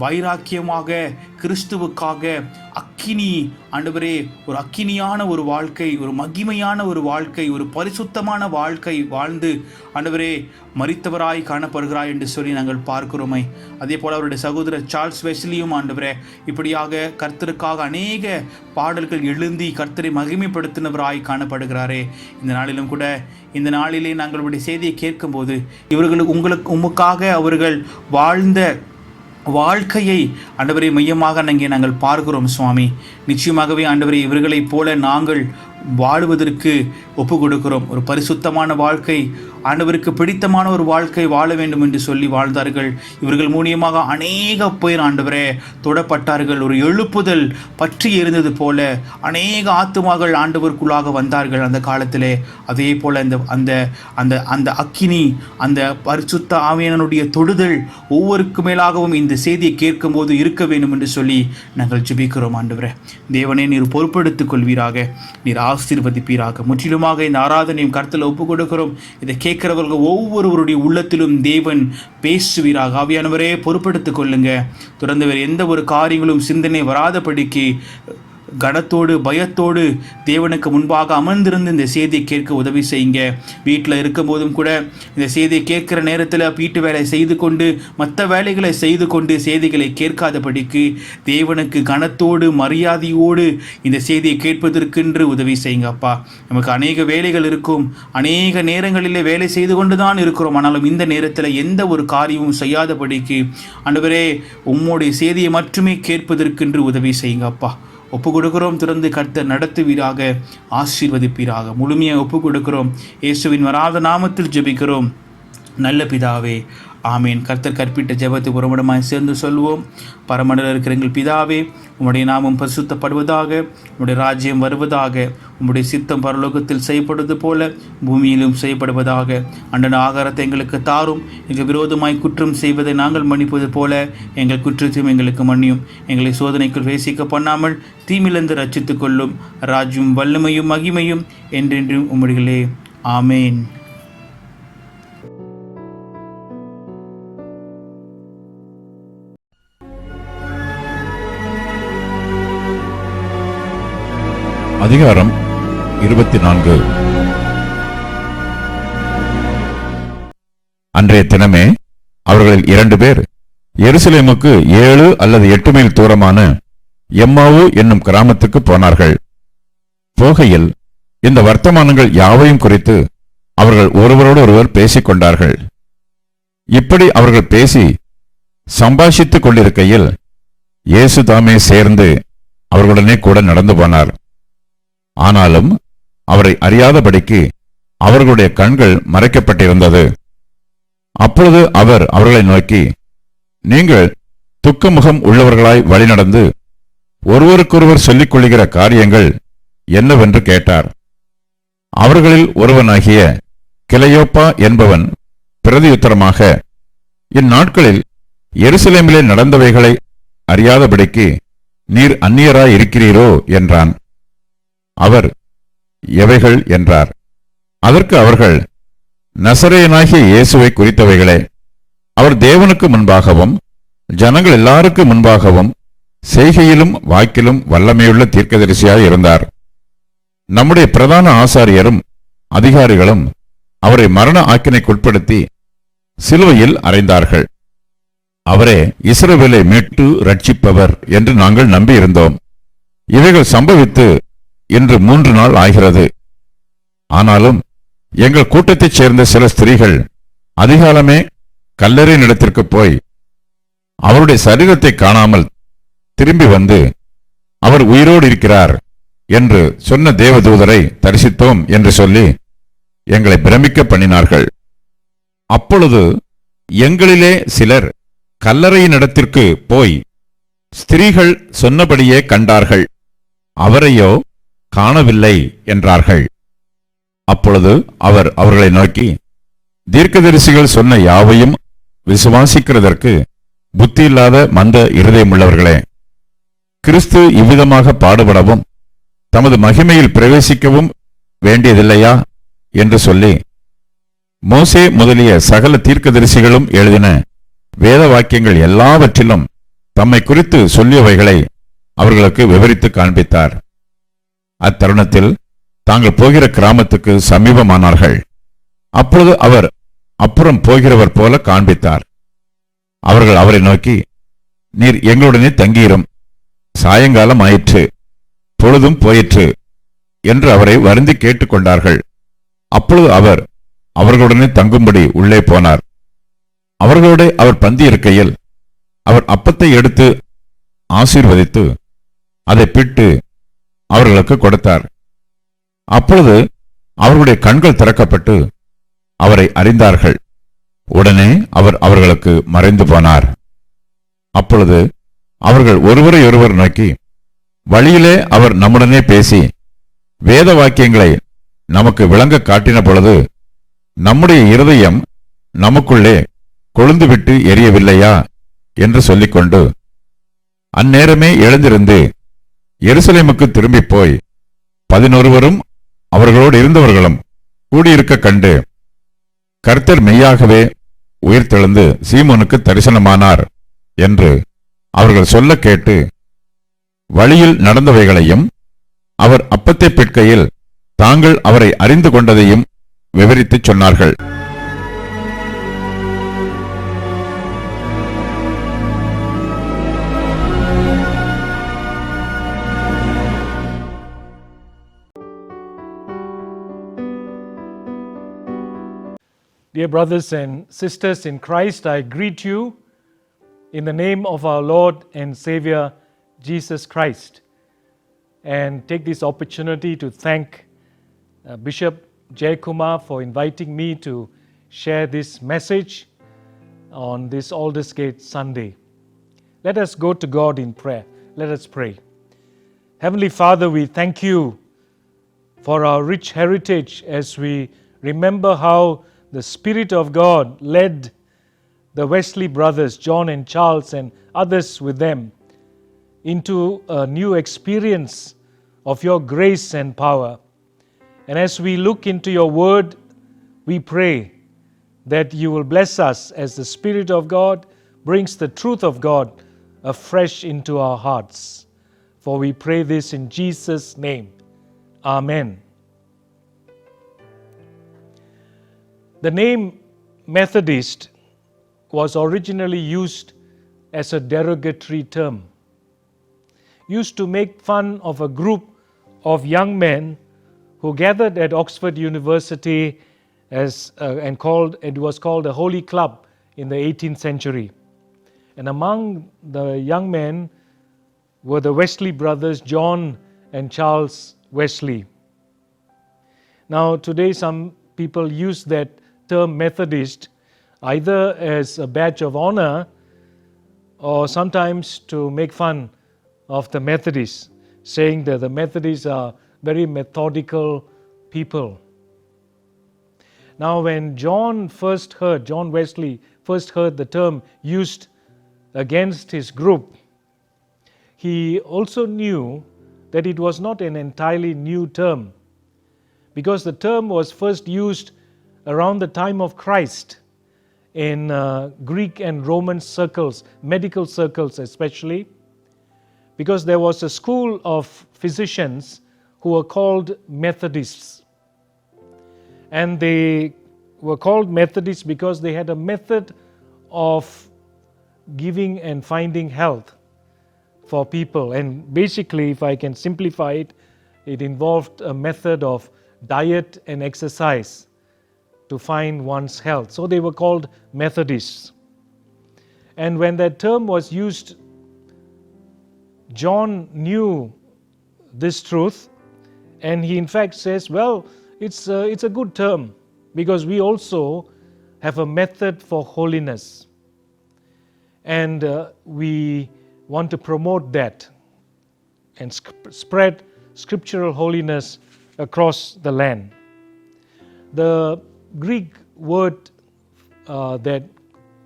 வைராக்கியமாக கிறிஸ்துவுக்காக அக்கினி ஆண்டவரே, ஒரு அக்கினியான ஒரு வாழ்க்கை, ஒரு மகிமையான ஒரு வாழ்க்கை, ஒரு பரிசுத்தமான வாழ்க்கை வாழ்ந்து ஆண்டவரே மரித்தவராய் காணப்படுகிறாய் என்று சொல்லி நாங்கள் பார்க்கிறோமே. அதே போல் அவருடைய சகோதரர் சார்ல்ஸ் வெஸ்லியும் ஆண்டவரே இப்படியாக கர்த்தருக்காக அநேக பாடல்கள் எழுந்தி கர்த்தரை மகிமைப்படுத்தினவராய் காணப்படுகிறாரே. இந்த நாளிலும் கூட, இந்த நாளிலே நாங்களுடைய செய்தியை கேட்கும்போது இவர்களுக்கு உமக்காக அவர்கள் வாழ்ந்த வாழ்க்கையை ஆண்டவரை மையமாக நாங்கள் பார்க்கிறோம் சுவாமி. நிச்சயமாகவே ஆண்டவரை இவர்களைப் போல நாங்கள் வாழுவதற்கு ஒப்பு கொடுக்கிறோம். ஒரு பரிசுத்தமான வாழ்க்கை, ஆண்டவருக்கு பிடித்தமான ஒரு வாழ்க்கை வாழ வேண்டும் என்று சொல்லி வாழ்ந்தார்கள். இவர்கள் மூலியமாக அநேக பேர் ஆண்டவரே தொடப்பட்டார்கள். ஒரு எழுப்புதல் பற்றி இருந்தது போல அநேக ஆத்துமாக்கள் ஆண்டவருக்குள்ளாக வந்தார்கள் அந்த காலத்திலே. அதே போல அந்த அந்த அந்த அக்கினி, அந்த பரிசுத்த ஆவியானுடைய தொடுதல் ஒவ்வொருக்கு மேலாகவும் இந்த செய்தியை கேட்கும் போது இருக்க வேண்டும் என்று சொல்லி நாங்கள் ஜெபிக்கிறோம். ஆண்டவரே தேவனே, நீர் பொறுப்படுத்திக் கொள்வீராக, நீர் ஆசீர்வதிப்பீராக. முற்றிலுமாக இந்த ஆராதனையும் கர்த்தரில் ஒப்பு கொடுக்கிறோம். இதை கேட்கிறவர்கள் ஒவ்வொருவருடைய உள்ளத்திலும் தேவன் பேசுவீராக. ஆவியானவரே, பொறுப்படுத்திக் கொள்ளுங்க. தொடர்ந்து வேறு எந்த ஒரு காரியங்களும் சிந்தனை வராதபடிக்கு கனத்தோடு பயத்தோடு தேவனுக்கு முன்பாக அமர்ந்திருந்து இந்த செய்தியை கேட்க உதவி செய்யுங்க. வீட்டில் இருக்கும்போதும் கூட இந்த செய்தியை கேட்கிற நேரத்தில் வீட்டு வேலை செய்து கொண்டு மற்ற வேலைகளை செய்து கொண்டு செய்திகளை கேட்காதபடிக்கு தேவனுக்கு கனத்தோடு மரியாதையோடு இந்த செய்தியை கேட்பதற்கென்று உதவி செய்யுங்க. அப்பா, நமக்கு அநேக வேலைகள் இருக்கும், அநேக நேரங்களிலே வேலை செய்து கொண்டு தான் இருக்கிறோம். ஆனாலும் இந்த நேரத்தில் எந்த ஒரு காரியமும் செய்யாதபடிக்கு ஆண்டவரே உம்முடைய செய்தியை மட்டுமே கேட்பதற்கென்று உதவி செய்யுங்க. அப்பா, ஒப்பு கொடுக்கிறோம். திறந்து கர்த்தர் நடத்துவீராக, ஆசீர்வதிப்பீராக. முழுமையாக ஒப்பு கொடுக்கிறோம். இயேசுவின் வராத நாமத்தில் ஜெபிக்கிறோம் நல்ல பிதாவே, ஆமீன். கர்த்தர் கற்பிட்ட ஜெபத்தை உறவிடமாய் சேர்ந்து சொல்வோம். பரமண்டல இருக்கிற எங்கள் பிதாவே, உம்முடைய நாமம் பரிசுத்தப்படுவதாக, உம்முடைய ராஜ்யம் வருவதாக, உம்முடைய சித்தம் பரலோகத்தில் செய்யப்படுவது போல பூமியிலும் செய்யப்படுவதாக. அன்றாட ஆகாரத்தை எங்களுக்கு தாரும். எங்கள் விரோதமாய் குற்றம் செய்வதை நாங்கள் மன்னிப்பது போல எங்கள் குற்றத்தையும் எங்களுக்கு மன்னியும். எங்களை சோதனைக்குள் வேசிக்க பண்ணாமல் தீமிலிருந்து ரட்சித்துக் கொள்ளும். ராஜ்யம் வல்லமையும் மகிமையும் என்றென்றும் உம்முடையதே. ஆமேன். அதிகாரம் 24. அன்றைய தினமே அவர்களில் 2 பேர் எருசலேமுக்கு 7 அல்லது 8 மைல் தூரமான எம்மாவு என்னும் கிராமத்துக்கு போனார்கள். போகையில் இந்த வர்த்தமானங்கள் யாவையும் குறித்து அவர்கள் ஒருவரோடு ஒருவர் பேசிக் கொண்டார்கள். இப்படி அவர்கள் பேசி சம்பாஷித்துக் கொண்டிருக்கையில் இயேசு தாமே சேர்ந்து அவர்களுடனே கூட நடந்து போனார். ஆனாலும் அவரை அறியாதபடிக்கு அவர்களுடைய கண்கள் மறைக்கப்பட்டிருந்தது. அப்பொழுது அவர் அவர்களை நோக்கி, நீங்கள் துக்கமுகம் உள்ளவர்களாய் வழிநடந்து ஒருவருக்கொருவர் சொல்லிக் கொள்ளுகிற காரியங்கள் என்னவென்று கேட்டார். அவர்களில் ஒருவனாகிய கிளையோப்பா என்பவன் பிரதியுத்தரமாக, இந்நாட்களில் எருசலேமிலே நடந்தவைகளை அறியாதபடிக்கு நீர் அந்நியராய் இருக்கிறீரோ என்றான். அவர், எவைகள் என்றார். அதற்கு அவர்கள், நசரேயனாகிய இயேசுவை குறித்தவைகளே. அவர் தேவனுக்கு முன்பாகவும் ஜனங்கள் எல்லாருக்கும் முன்பாகவும் செய்கையிலும் வாக்கிலும் வல்லமையுள்ள தீர்க்கதரிசியாய் இருந்தார். நம்முடைய பிரதான ஆசாரியரும் அதிகாரிகளும் அவரை மரண ஆக்கினைக்குட்படுத்தி சிலுவையில் அறைந்தார்கள். அவரே இஸ்ரவேலை மீட்டு ரட்சிப்பவர் என்று நாங்கள் நம்பியிருந்தோம். இவைகள் சம்பவித்து இன்று 3 நாள் ஆகிறது. ஆனாலும் எங்கள் கூட்டத்தைச் சேர்ந்த சில ஸ்திரீகள் அதிகாலமே கல்லறையினிடத்திற்கு போய் அவருடைய சரீரத்தை காணாமல் திரும்பி வந்து அவர் உயிரோடு இருக்கிறார் என்று சொன்ன தேவதூதரை தரிசித்தோம் என்று சொல்லி எங்களை பிரமிக்க பண்ணினார்கள். அப்பொழுது எங்களிலே சிலர் கல்லறையினிடத்திற்கு போய் ஸ்திரீகள் சொன்னபடியே கண்டார்கள், அவரையோ காணவில்லை என்றார்கள். அப்பொழுது அவர் அவர்களை நோக்கி, தீர்க்கதரிசிகள் சொன்ன யாவையும் விசுவாசிக்கிறதற்கு புத்தியில்லாத மந்த இருதயமுள்ளவர்களே, கிறிஸ்து இவ்விதமாக பாடுபடவும் தமது மகிமையில் பிரவேசிக்கவும் வேண்டியதில்லையா என்று சொல்லி மோசே முதலிய சகல தீர்க்கதரிசிகளும் எழுதின வேத வாக்கியங்கள் எல்லாவற்றிலும் தம்மை குறித்து சொல்லியவைகளை அவர்களுக்கு விவரித்து காண்பித்தார். அத்தருணத்தில் தாங்கள் போகிற கிராமத்துக்கு சமீபமானார்கள். அப்பொழுது அவர் அப்புறம் போகிறவர் போல காண்பித்தார். அவர்கள் அவரை நோக்கி, நீர் எங்களுடனே தங்கியிரும், சாயங்காலம் ஆயிற்று, பொழுதும் போயிற்று என்று அவரை வருந்தி கேட்டுக்கொண்டார்கள். அப்பொழுது அவர் அவர்களுடனே தங்கும்படி உள்ளே போனார். அவர்களோட அவர் பந்தி இருக்கையில் அவர் அப்பத்தை எடுத்து ஆசீர்வதித்து அதை பிட்டு அவர்களுக்கு கொடுத்தார். அப்பொழுது அவர்களுடைய கண்கள் திறக்கப்பட்டு அவரை அறிந்தார்கள். உடனே அவர் அவர்களுக்கு மறைந்து போனார். அப்பொழுது அவர்கள் ஒருவரையொருவர் நோக்கி, வழியிலே அவர் நம்முடனே பேசி வேத வாக்கியங்களை நமக்கு விளங்க காட்டின பொழுது நம்முடைய இருதயம் நமக்குள்ளே கொழுந்துவிட்டு எரியவில்லையா என்று சொல்லிக்கொண்டு அந்நேரமே எழுந்திருந்து எருசலேமுக்கு திரும்பி போய் 11 அவர்களோடு இருந்தவர்களும் கூடியிருக்க கண்டு, கர்த்தர் மெய்யாகவே உயிர்த்தெழுந்து சீமோனுக்கு தரிசனமானார் என்று அவர்கள் சொல்ல கேட்டு, வழியில் நடந்தவைகளையும் அவர் அப்பத்தை பிற்கையில் தாங்கள் அவரை அறிந்து கொண்டதையும் விவரித்துச் சொன்னார்கள். Dear brothers and sisters in Christ, I greet you in the name of our Lord and Savior Jesus Christ, and take this opportunity to thank Bishop Jay Kumar for inviting me to share this message on this Aldersgate Sunday. Let us go to God in prayer. Let us pray. Heavenly Father, we thank you for our rich heritage as we remember how the Spirit of God led the Wesley brothers, John and Charles and others with them, into a new experience of your grace and power. And as we look into your word, we pray that you will bless us as the Spirit of God brings the truth of God afresh into our hearts. For we pray this in Jesus' name. Amen. The name Methodist was originally used as a derogatory term, used to make fun of a group of young men who gathered at Oxford University it was called the Holy Club in the 18th century. And among the young men were the Wesley brothers, John and Charles Wesley. Now today some people use that term Methodist either as a badge of honor or sometimes to make fun of the Methodists, saying that the Methodists are very methodical people. Now when John Wesley first heard the term used against his group, he also knew that it was not an entirely new term, because the term was first used around the time of Christ, in Greek and Roman circles, medical circles especially, because there was a school of physicians who were called Methodists. And they were called Methodists because they had a method of giving and finding health for people. And basically, if I can simplify it, it involved a method of diet and exercise to find one's health. So they were called Methodists. And when that term was used, John knew this truth, and he in fact says, well, it's a good term because we also have a method for holiness. And we want to promote that and spread scriptural holiness across the land. The Greek word that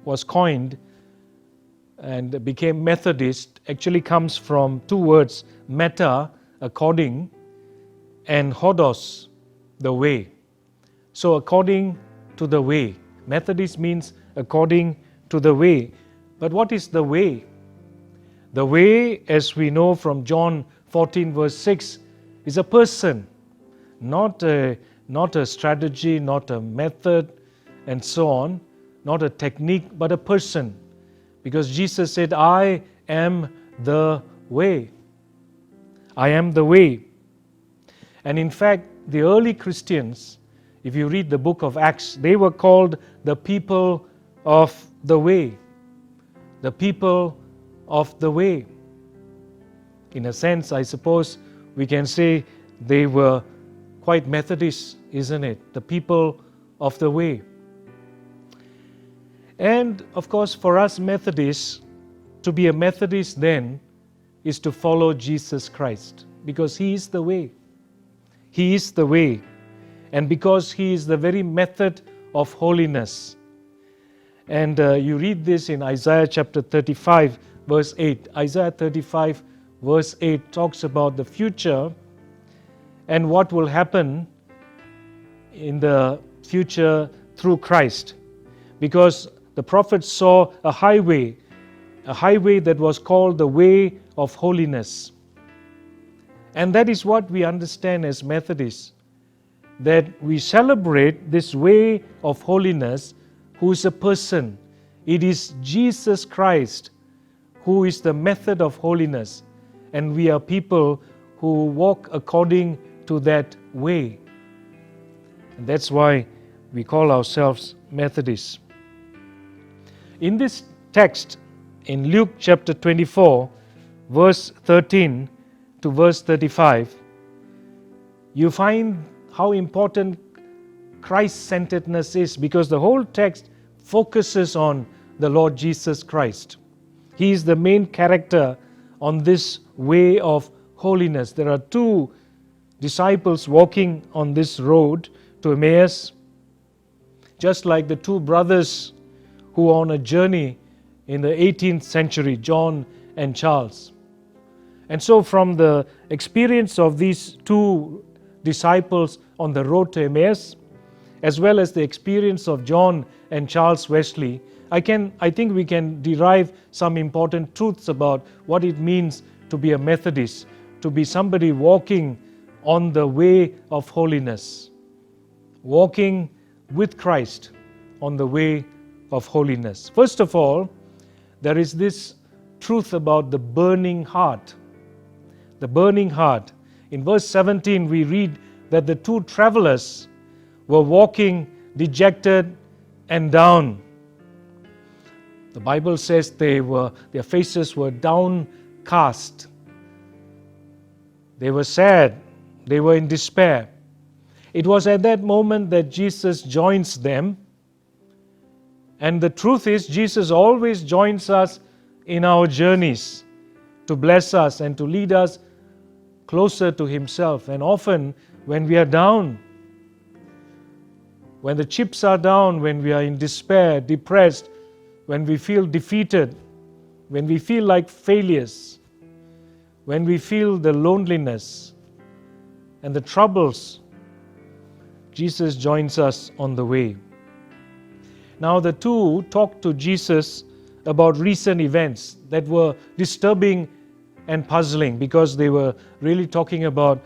was coined and became Methodist actually comes from two words, meta, according, and hodos, the way. So according to the way. Methodist means according to the way. But what is the way? The way, as we know from John 14 verse 6, is a person, not a strategy, not a method, and so on, not a technique, but a person. Because Jesus said, I am the way. I am the way. And in fact, the early Christians, if you read the book of Acts, they were called the people of the way. The people of the way. In a sense, I suppose we can say they were quite Methodist, isn't it? The people of the way. And of course, for us Methodists, to be a Methodist then is to follow Jesus Christ, because He is the way. He is the way. And because He is the very method of holiness. And you read this in Isaiah chapter 35, verse 8. Isaiah 35, verse 8 talks about the future and what will happen in the future through Christ. Because the prophet saw a highway that was called the way of holiness. And that is what we understand as Methodists, that we celebrate this way of holiness, who is a person. It is Jesus Christ who is the method of holiness, and we are people who walk according to that way. And that's why we call ourselves Methodists. In this text, in Luke chapter 24, verse 13 to verse 35, you find how important Christ-centeredness is, because the whole text focuses on the Lord Jesus Christ. He is the main character on this way of holiness. There are two disciples walking on this road to Emmaus, just like the two brothers who were on a journey in the 18th century, John and Charles. And so from the experience of these two disciples on the road to Emmaus, as well as the experience of John and Charles Wesley, I think we can derive some important truths about what it means to be a Methodist, to be somebody walking on the way of holiness, walking with Christ on the way of holiness. First of all, there is this truth about the burning heart. The burning heart. In verse 17, we read that the two travelers were walking dejected and down. The Bible says their faces were downcast. They were sad. They were in despair. It was at that moment that Jesus joins them. And the truth is, Jesus always joins us in our journeys to bless us and to lead us closer to Himself. And often when we are down, when the chips are down, when we are in despair, depressed, when we feel defeated, when we feel like failures, when we feel the loneliness and the troubles, Jesus joins us on the way. Now the two talked to Jesus about recent events that were disturbing and puzzling, because they were really talking about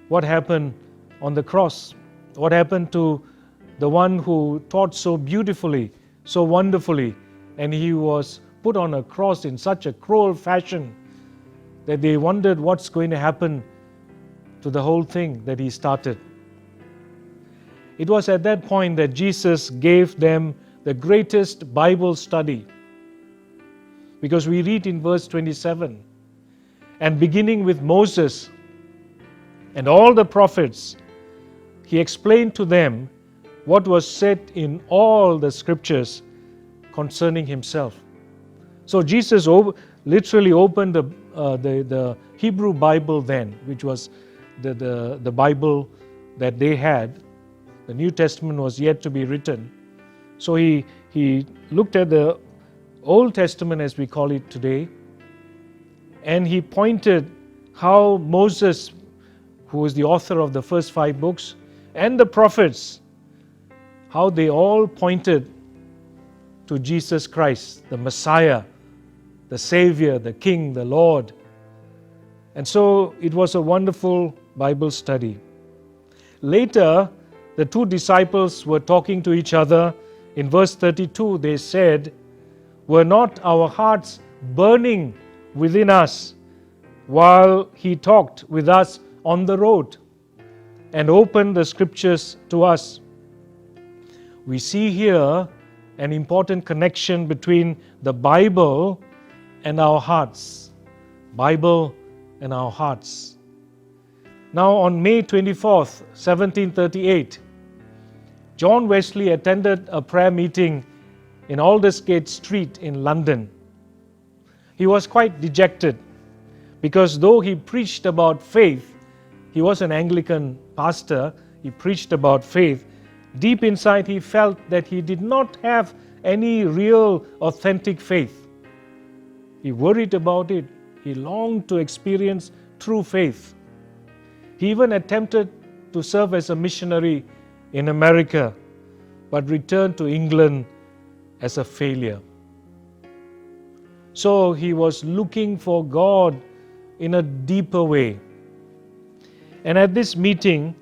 what happened on the cross, what happened to the one who taught so beautifully, so wonderfully, and he was put on a cross in such a cruel fashion that they wondered what's going to happen to the whole thing that he started. It was at that point that Jesus gave them the greatest Bible study, because we read in verse 27, and beginning with Moses and all the prophets, he explained to them what was said in all the scriptures concerning himself. So Jesus literally opened the Hebrew Bible then, which was the Bible that they had. The New Testament was yet to be written. So he looked at the Old Testament, as we call it today, and he pointed how Moses, who is the author of the first 5 books, and the prophets, how they all pointed to Jesus Christ, the Messiah, the Savior, the King, the Lord. And so it was a wonderful Bible study. Later, the 2 disciples were talking to each other. In verse 32, they said, "Were not our hearts burning within us while he talked with us on the road and opened the scriptures to us?" We see here an important connection between the Bible and our hearts. Bible and our hearts. Now on May 24th, 1738, John Wesley attended a prayer meeting in Aldersgate Street in London. He was quite dejected because though he preached about faith, he was an Anglican pastor, he preached about faith, deep inside he felt that he did not have any real authentic faith. He worried about it. He longed to experience true faith. He even attempted to serve as a missionary in America, but returned to England as a failure. So he was looking for God in a deeper way. And at this meeting,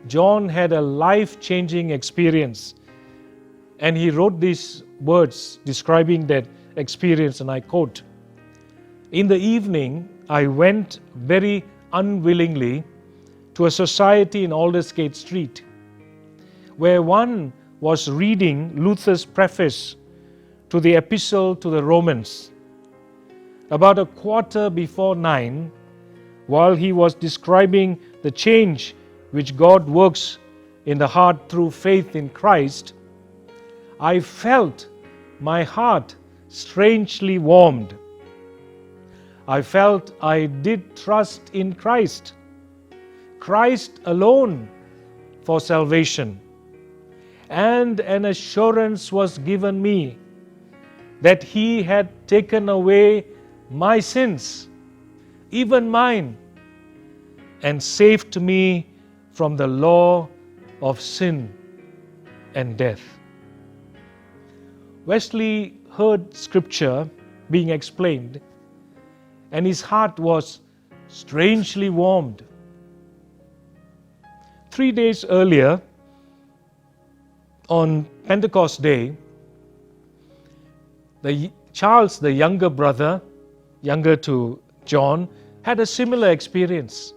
John had a life-changing experience. And he wrote these words describing that experience, and I quote, "In the evening, I went very unwillingly to a society in Aldersgate Street, where one was reading Luther's preface to the Epistle to the Romans. About 9:15, while he was describing the change which God works in the heart through faith in Christ, I felt my heart strangely warmed. I felt I did trust in Christ, Christ alone for salvation. And an assurance was given me that He had taken away my sins, even mine, and saved me from the law of sin and death." Wesley heard scripture being explained, and his heart was strangely warmed. 3 days earlier, on Pentecost Day, Charles, the younger brother, younger to John, had a similar experience.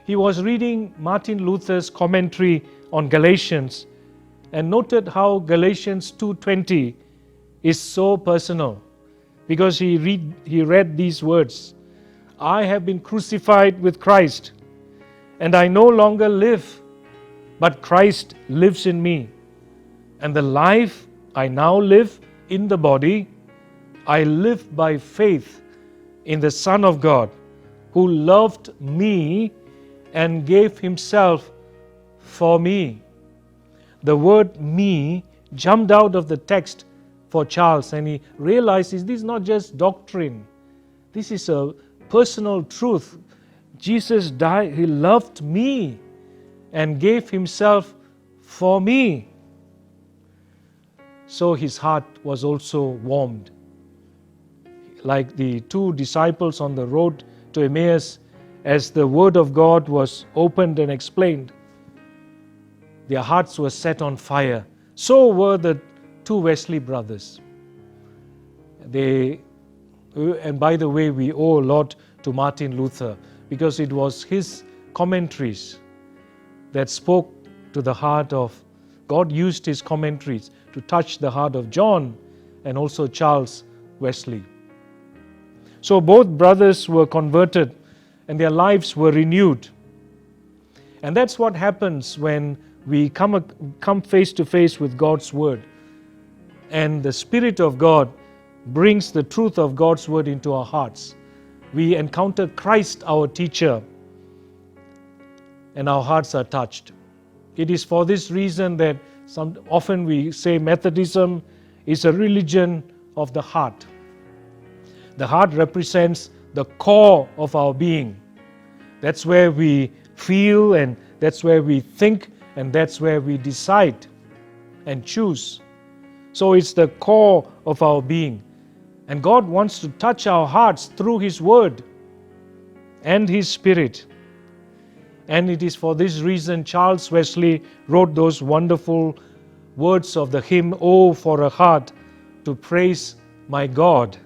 He was reading Martin Luther's commentary on Galatians and noted how Galatians 2:20 is so personal, because he read these words, "I have been crucified with Christ, and I no longer live, but Christ lives in me. And the life I now live in the body, I live by faith in the Son of God, who loved me and gave Himself for me." The word "me" jumped out of the text for Charles, and he realizes this is not just doctrine. This is a personal truth. Jesus died, He loved me and gave Himself for me. so his heart was also warmed. Like the two disciples on the road to Emmaus, as the word of God was opened and explained, their hearts were set on fire. So were the two Wesley brothers. And by the way, we owe a lot to Martin Luther, because it was his commentaries that spoke to the heart of, God used his commentaries to touch the heart of John and also Charles Wesley. So both brothers were converted and their lives were renewed. And that's what happens when we come face to face with God's word, and the Spirit of God brings the truth of God's word into our hearts. We encounter Christ, our teacher, and our hearts are touched. It is for this reason that often we say Methodism is a religion of the heart. The heart represents the core of our being. That's where we feel, and that's where we think, and that's where we decide and choose. So it's the core of our being. And God wants to touch our hearts through His Word and His Spirit. And it is for this reason Charles Wesley wrote those wonderful words of the hymn, "Oh, for a heart to praise my God,"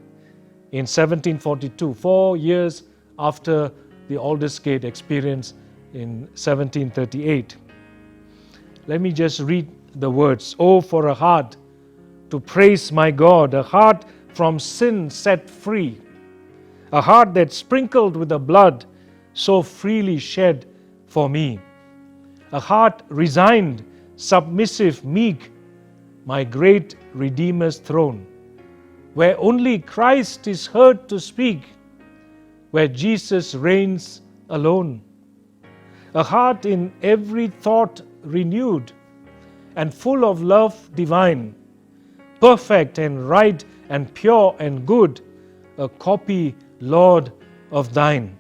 in 1742, 4 years after the Aldersgate experience in 1738. Let me just read the words. "Oh, for a heart to praise my God, a heart from sin set free, a heart that's sprinkled with the blood so freely shed for me, a heart resigned, submissive, meek, my great Redeemer's throne, where only Christ is heard to speak, where Jesus reigns alone, a heart in every thought renewed and full of love divine, perfect and right and pure and good, a copy, Lord, of thine."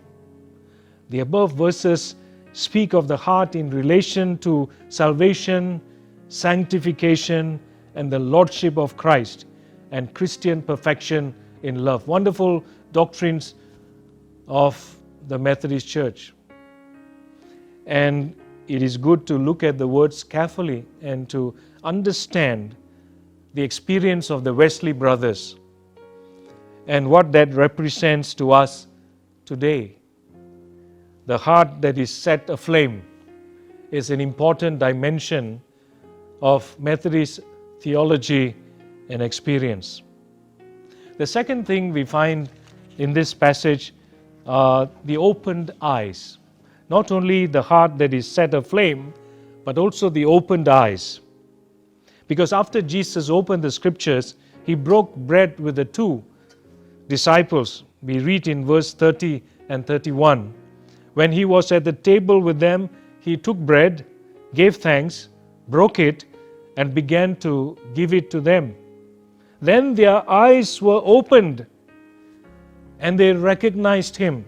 The above verses speak of the heart in relation to salvation, sanctification, and the Lordship of Christ, and Christian perfection in love. Wonderful doctrines of the Methodist Church. And it is good to look at the words carefully and to understand the experience of the Wesley brothers and what that represents to us today. The heart that is set aflame is an important dimension of Methodist theology and experience. The second thing we find in this passage are the opened eyes. Not only the heart that is set aflame, but also the opened eyes. Because after Jesus opened the scriptures, He broke bread with the two disciples. We read in verse 30 and 31. When He was at the table with them, He took bread, gave thanks, broke it, and began to give it to them. Then their eyes were opened, and they recognized Him,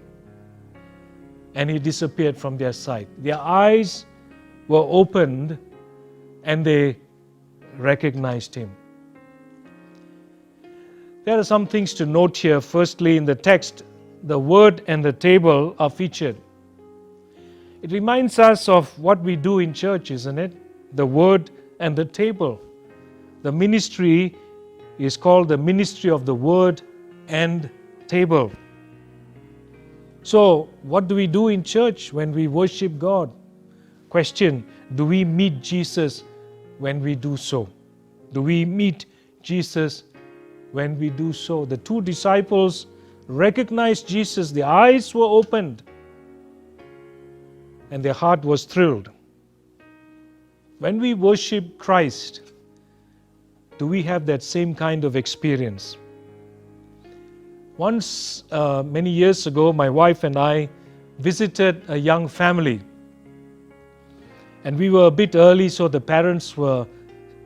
and He disappeared from their sight. Their eyes were opened, and they recognized Him. There are some things to note here. Firstly, in the text, the word and the table are featured. It reminds us of what we do in church, isn't it? The word and the table. The ministry is called the ministry of the word and table. So, what do we do in church when we worship God? Question, do we meet Jesus when we do so? Do we meet Jesus when we do so? The two disciples recognized Jesus, their eyes were opened, and their heart was thrilled. When we worship Christ, do we have that same kind of experience? Once, many years ago, my wife and I visited a young family. And we were a bit early, so the parents were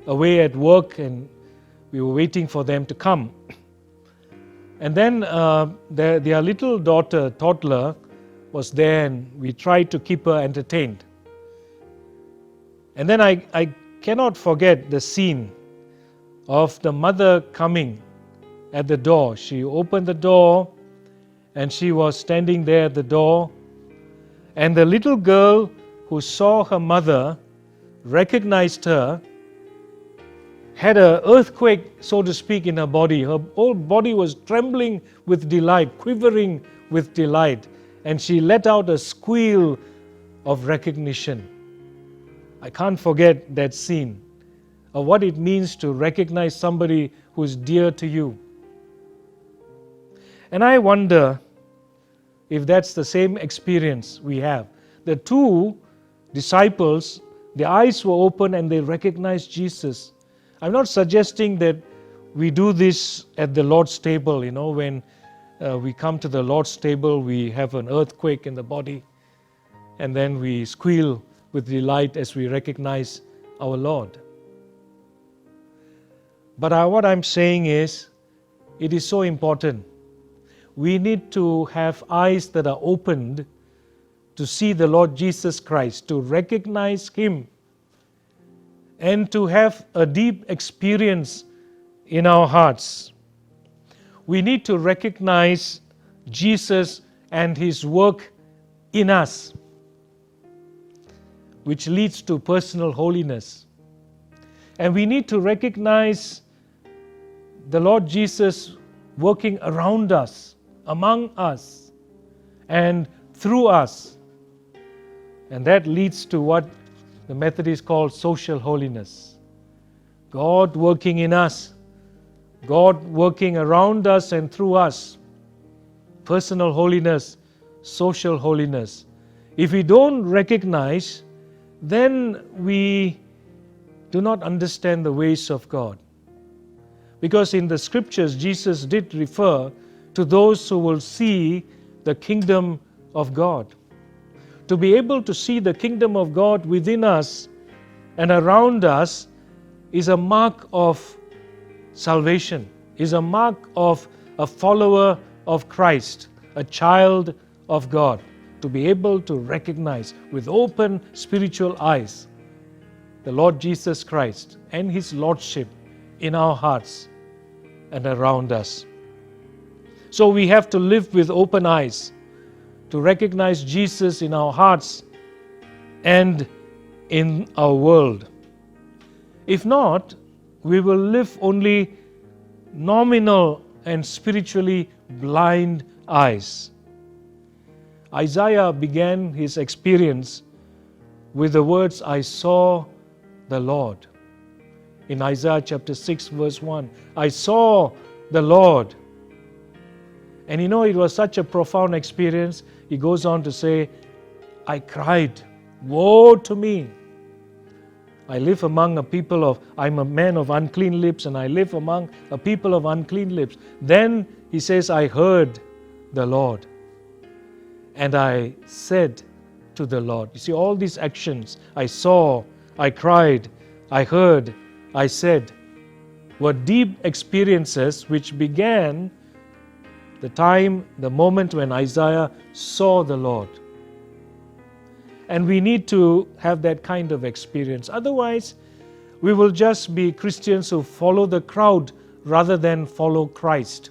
away at work and we were waiting for them to come. And then their little daughter, toddler, was there, and we tried to keep her entertained. And then I cannot forget the scene of the mother coming at the door. She opened the door and she was standing there at the door, and the little girl who saw her mother recognized her, had an earthquake, so to speak, in her body. Her whole body was trembling with delight, quivering with delight, and she let out a squeal of recognition. I can't forget that scene of what it means to recognize somebody who is dear to you. And I wonder if that's the same experience we have. The two disciples, their eyes were open and they recognized Jesus. I'm not suggesting that we do this at the Lord's table. When we come to the Lord's table, we have an earthquake in the body and then we squeal with delight as we recognize our Lord. But what I'm saying is, it is so important. We need to have eyes that are opened to see the Lord Jesus Christ, to recognize Him, and to have a deep experience in our hearts. We need to recognize Jesus and His work in us, which leads to personal holiness. And we need to recognize the Lord Jesus working around us, among us, and through us. And that leads to what the Methodists call social holiness. God working in us, God working around us and through us. Personal holiness, social holiness. If we don't recognize, then we do not understand the ways of God. Because in the scriptures, Jesus did refer to those who will see the kingdom of God. To be able to see the kingdom of God within us and around us is a mark of salvation, is a mark of a follower of Christ, a child of God. To be able to recognize with open spiritual eyes the Lord Jesus Christ and His Lordship in our hearts and around us. So we have to live with open eyes to recognize Jesus in our hearts and in our world. If not, we will live only nominal and spiritually blind eyes. Isaiah began his experience with the words, "I saw the Lord." In Isaiah chapter 6 verse 1, I saw the Lord. And it was such a profound experience. He goes on to say, I cried, woe to me. I live among a people of, I'm a man of unclean lips, and I live among a people of unclean lips. Then he says, I heard the Lord. And I said to the Lord. You see, all these actions, I saw, I cried, I heard, I said, were deep experiences which began the moment when Isaiah saw the Lord. And we need to have that kind of experience. Otherwise, we will just be Christians who follow the crowd rather than follow Christ.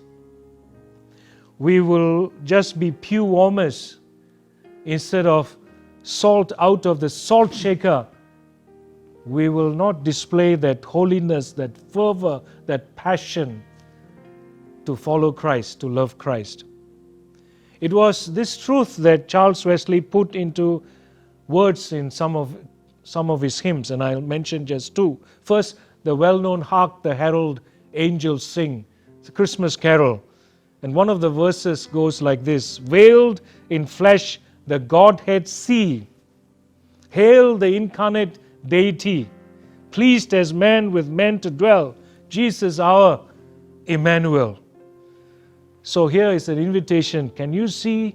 We will just be pew warmers instead of salt out of the salt shaker. We will not display that holiness, that fervor, that passion to follow Christ, to love Christ. It was this truth that Charles Wesley put into words in some of his hymns, and I'll mention just two. First, the well-known Hark the Herald Angels Sing. It's a Christmas carol. And one of the verses goes like this: veiled in flesh the Godhead see. Hail the incarnate deity, pleased as man with men to dwell. Jesus our Emmanuel. So here is an invitation. Can you see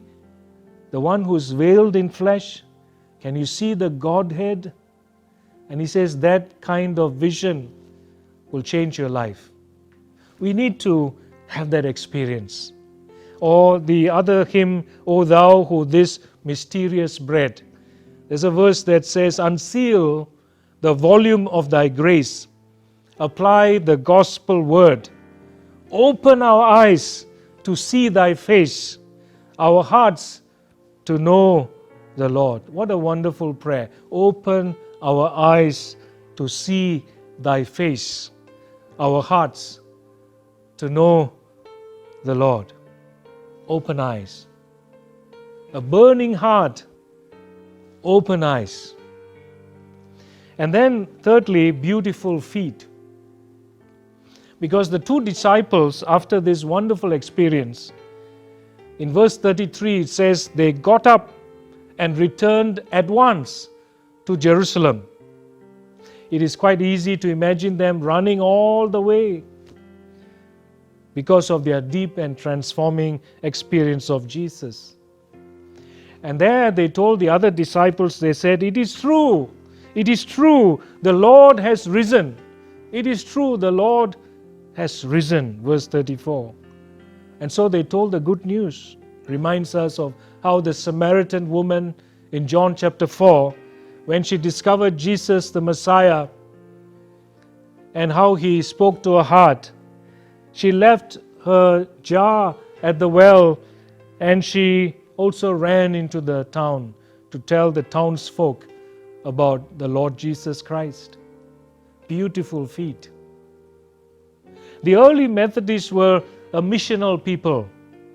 the one who is veiled in flesh? Can you see the Godhead? And he says that kind of vision will change your life. We need to have that experience. Or the other hymn, O thou who this mysterious bread. There's a verse that says, unseal the volume of thy grace, apply the gospel word. Open our eyes to see thy face, our hearts to know the Lord. What a wonderful prayer. Open our eyes to see thy face, our hearts to know the Lord. Open eyes. A burning heart, open eyes. And then, thirdly, beautiful feet. Because the two disciples, after this wonderful experience, in verse 33 it says, they got up and returned at once to Jerusalem. It is quite easy to imagine them running all the way because of their deep and transforming experience of Jesus. And there they told the other disciples, they said, it is true, the Lord has risen. It is true, the Lord has risen, verse 34. And so they told the good news. Reminds us of how the Samaritan woman in John chapter 4, when she discovered Jesus the Messiah and how he spoke to her heart, she left her jar at the well and she also ran into the town to tell the townsfolk about the Lord Jesus Christ. Beautiful feet. The early Methodists were a missional people,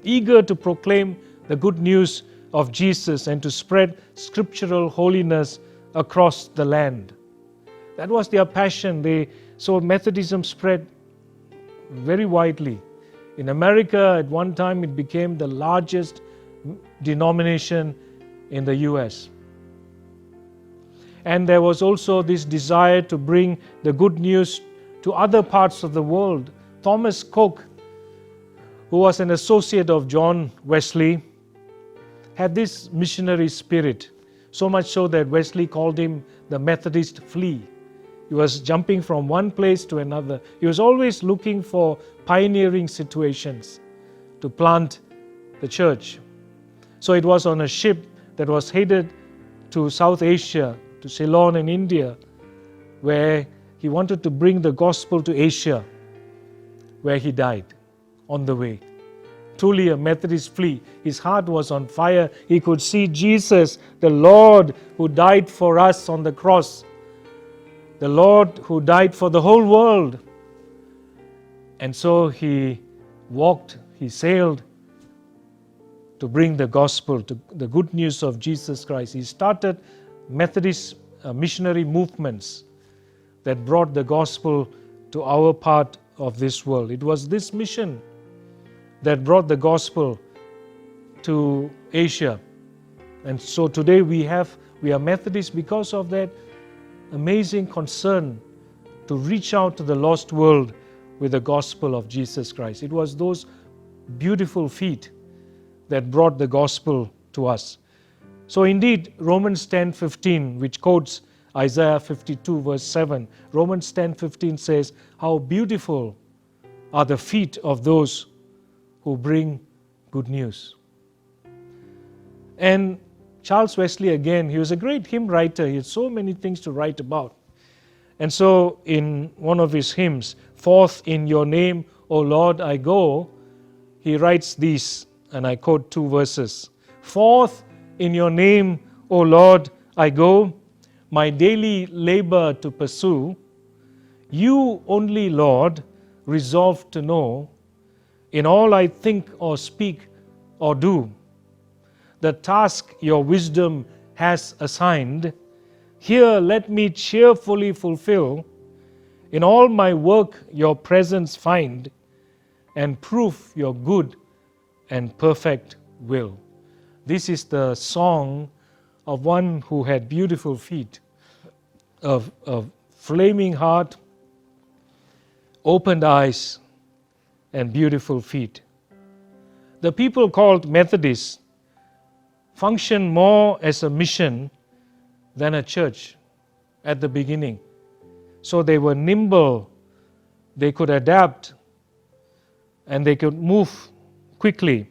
eager to proclaim the good news of Jesus and to spread scriptural holiness across the land. That was their passion. So Methodism spread very widely. In America, at one time, it became the largest denomination in the US. And there was also this desire to bring the good news to other parts of the world. Thomas Coke, who was an associate of John Wesley, had this missionary spirit, so much so that Wesley called him the Methodist flea. He was jumping from one place to another. He was always looking for pioneering situations to plant the church. So it was on a ship that was headed to South Asia, to Ceylon in India, where he wanted to bring the gospel to Asia, where he died on the way. Truly a Methodist flea. His heart was on fire. He could see Jesus, the Lord who died for us on the cross, the Lord who died for the whole world. And so he walked, he sailed to bring the gospel, to the good news of Jesus Christ. He started Methodist missionary movements that brought the gospel to our part of this world. It was this mission that brought the gospel to Asia. And so today we are Methodists because of that amazing concern to reach out to the lost world with the gospel of Jesus Christ. It was those beautiful feet that brought the gospel to us. So indeed, Romans 10:15, which quotes Isaiah 52 verse 7, Romans 10:15 says, how beautiful are the feet of those who bring good news. And Charles Wesley, again, he was a great hymn writer. He had so many things to write about. And so in one of his hymns, Forth in your name, O Lord, I go, he writes these, and I quote two verses. Forth in your name, O Lord, I go, my daily labor to pursue. You only, Lord, resolve to know in all I think or speak or do. The task your wisdom has assigned, here let me cheerfully fulfill. In all my work your presence find, and prove your good and perfect will. This is the song of one who had beautiful feet, of flaming heart, opened eyes, and beautiful feet. The people called Methodists function more as a mission than a church at the beginning. So they were nimble, they could adapt, and they could move quickly.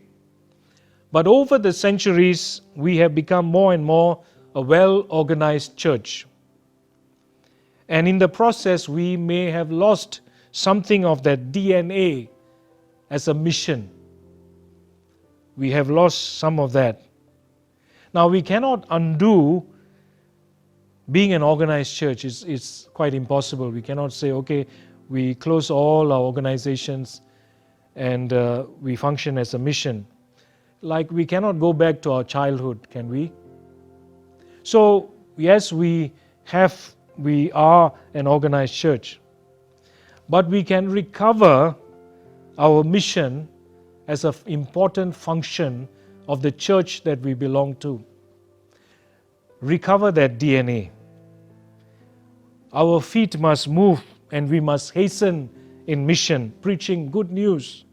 But over the centuries, we have become more and more a well-organized church. And in the process, we may have lost something of that DNA as a mission. We have lost some of that. Now, we cannot undo being an organized church. It's quite impossible. We cannot say, okay, we close all our organizations and we function as a mission. Like, we cannot go back to our childhood, can we? So, yes, we are an organized church, but we can recover our mission as an important function of the church that we belong to. Recover that DNA. Our feet must move and we must hasten in mission, preaching good news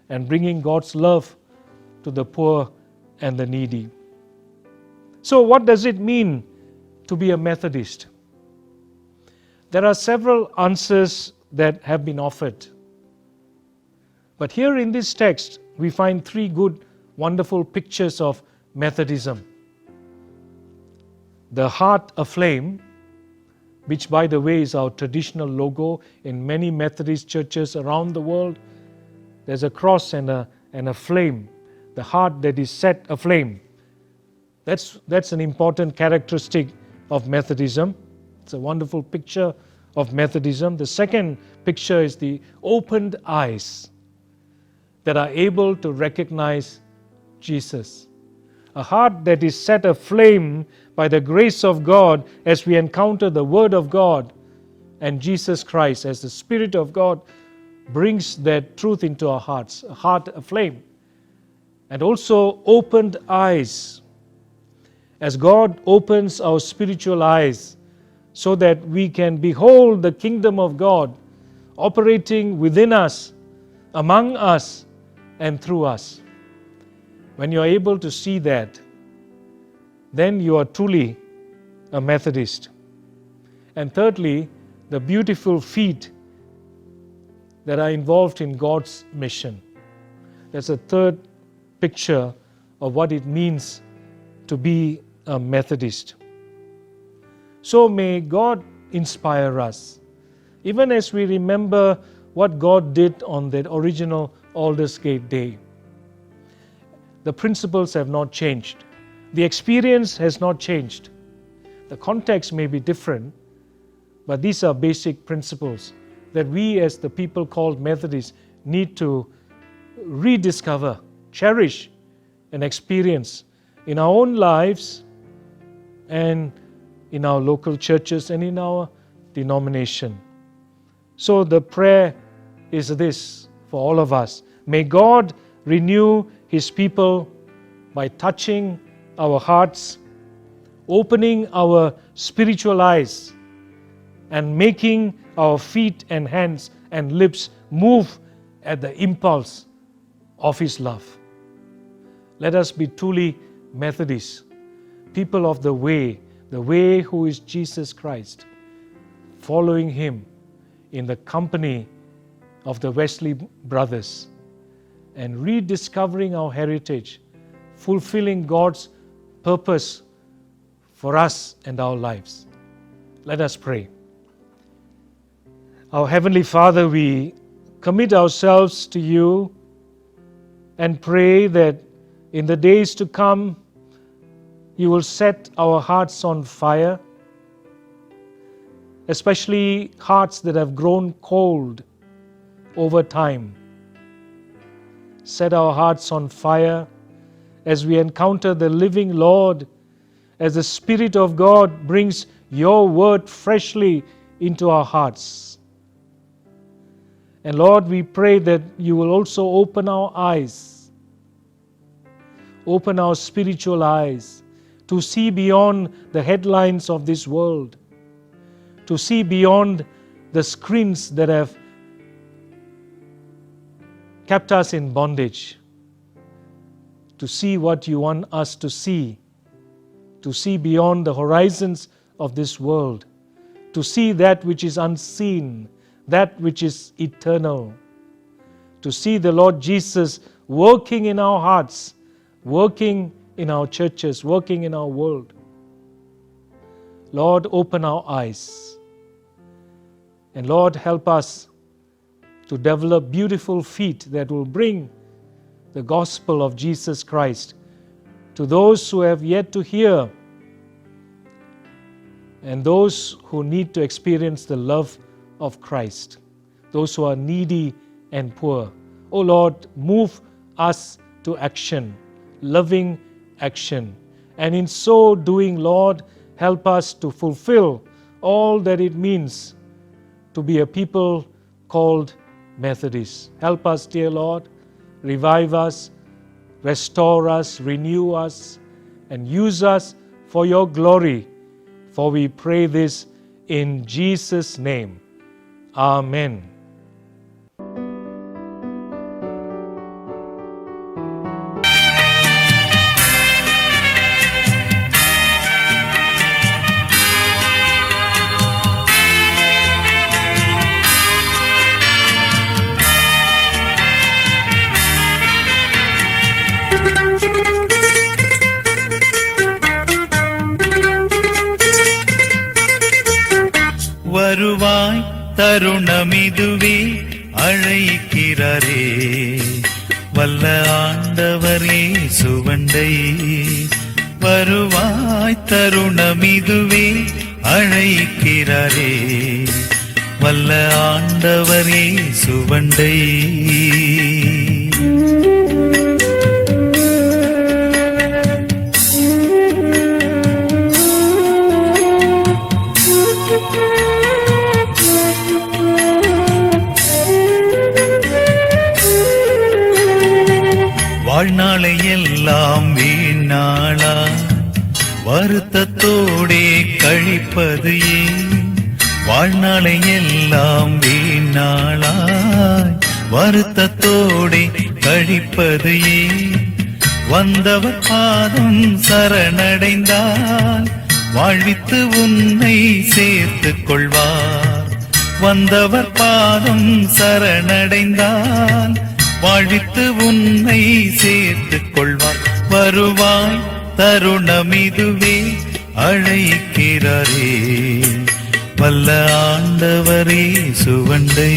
and bringing God's love to the poor and the needy. So, what does it mean to be a Methodist? There are several answers that have been offered. But here in this text, we find three good, wonderful pictures of Methodism. The heart aflame, which by the way is our traditional logo in many Methodist churches around the world. There's a cross and a flame, the heart that is set aflame. That's an important characteristic of Methodism. It's a wonderful picture of Methodism. The second picture is the opened eyes that are able to recognize Jesus. A heart that is set aflame by the grace of God as we encounter the Word of God and Jesus Christ, as the Spirit of God brings that truth into our hearts, a heart aflame. And also opened eyes, as God opens our spiritual eyes so that we can behold the kingdom of God operating within us, among us, and through us. When you are able to see that, then you are truly a Methodist. And thirdly, the beautiful feet that are involved in God's mission. That's a third picture of what it means to be a Methodist. So may God inspire us, even as we remember what God did on that original Aldersgate Day. The principles have not changed. The experience has not changed. The context may be different, but these are basic principles that we as the people called Methodists need to rediscover, cherish, and experience in our own lives and in our local churches and in our denomination. So the prayer is this for all of us. May God renew His people by touching our hearts, opening our spiritual eyes, and making our feet and hands and lips move at the impulse of His love. Let us be truly Methodists, people of the way who is Jesus Christ, following Him in the company of the Wesley brothers and rediscovering our heritage, fulfilling God's purpose for us and our lives. Let us pray. Our Heavenly Father, we commit ourselves to You and pray that in the days to come, You will set our hearts on fire, especially hearts that have grown cold over time. Set our hearts on fire as we encounter the living Lord, as the Spirit of God brings Your word freshly into our hearts. And Lord, we pray that You will also open our eyes, open our spiritual eyes to see beyond the headlines of this world, to see beyond the screens that have kept us in bondage, to see what You want us to see beyond the horizons of this world, to see that which is unseen, that which is eternal, to see the Lord Jesus working in our hearts, working in our churches, working in our world. Lord, open our eyes. And Lord, help us to develop beautiful feet that will bring the gospel of Jesus Christ to those who have yet to hear and those who need to experience the love of Christ, those who are needy and poor. Oh Lord, move us to action, loving action. And in so doing, Lord, help us to fulfill all that it means to be a people called Methodists. Help us, dear Lord, revive us, restore us, renew us, and use us for your glory. For we pray this in Jesus' name. Amen. வருவாய் தருணமிதுவே அழைக்கிறாரே வல்ல ஆண்டவரே சுவண்டை வருவாய் தருணமிதுவே அழைக்கிறாரே வல்ல ஆண்டவரே சுவண்டை வாழ்நாளை எல்லாம் வீணாளா வருத்தத்தோடே கழிப்பது ஏன் வாழ்நாளை எல்லாம் வீணாளாய் வருத்தத்தோடே கழிப்பது ஏன் வந்தவர் பாதம் சரணடைந்தால் வாழ்வித்து உன்னை சேர்த்துக் கொள்வார் வந்தவர் பாதம் சரணடைந்தால் வாழ்வித்து உன்னை சேர்த்துக் கொள்வார் வருவாய் தருணமிதுவே அழைக்கிறாரே வல்ல ஆண்டவரே சுவண்டை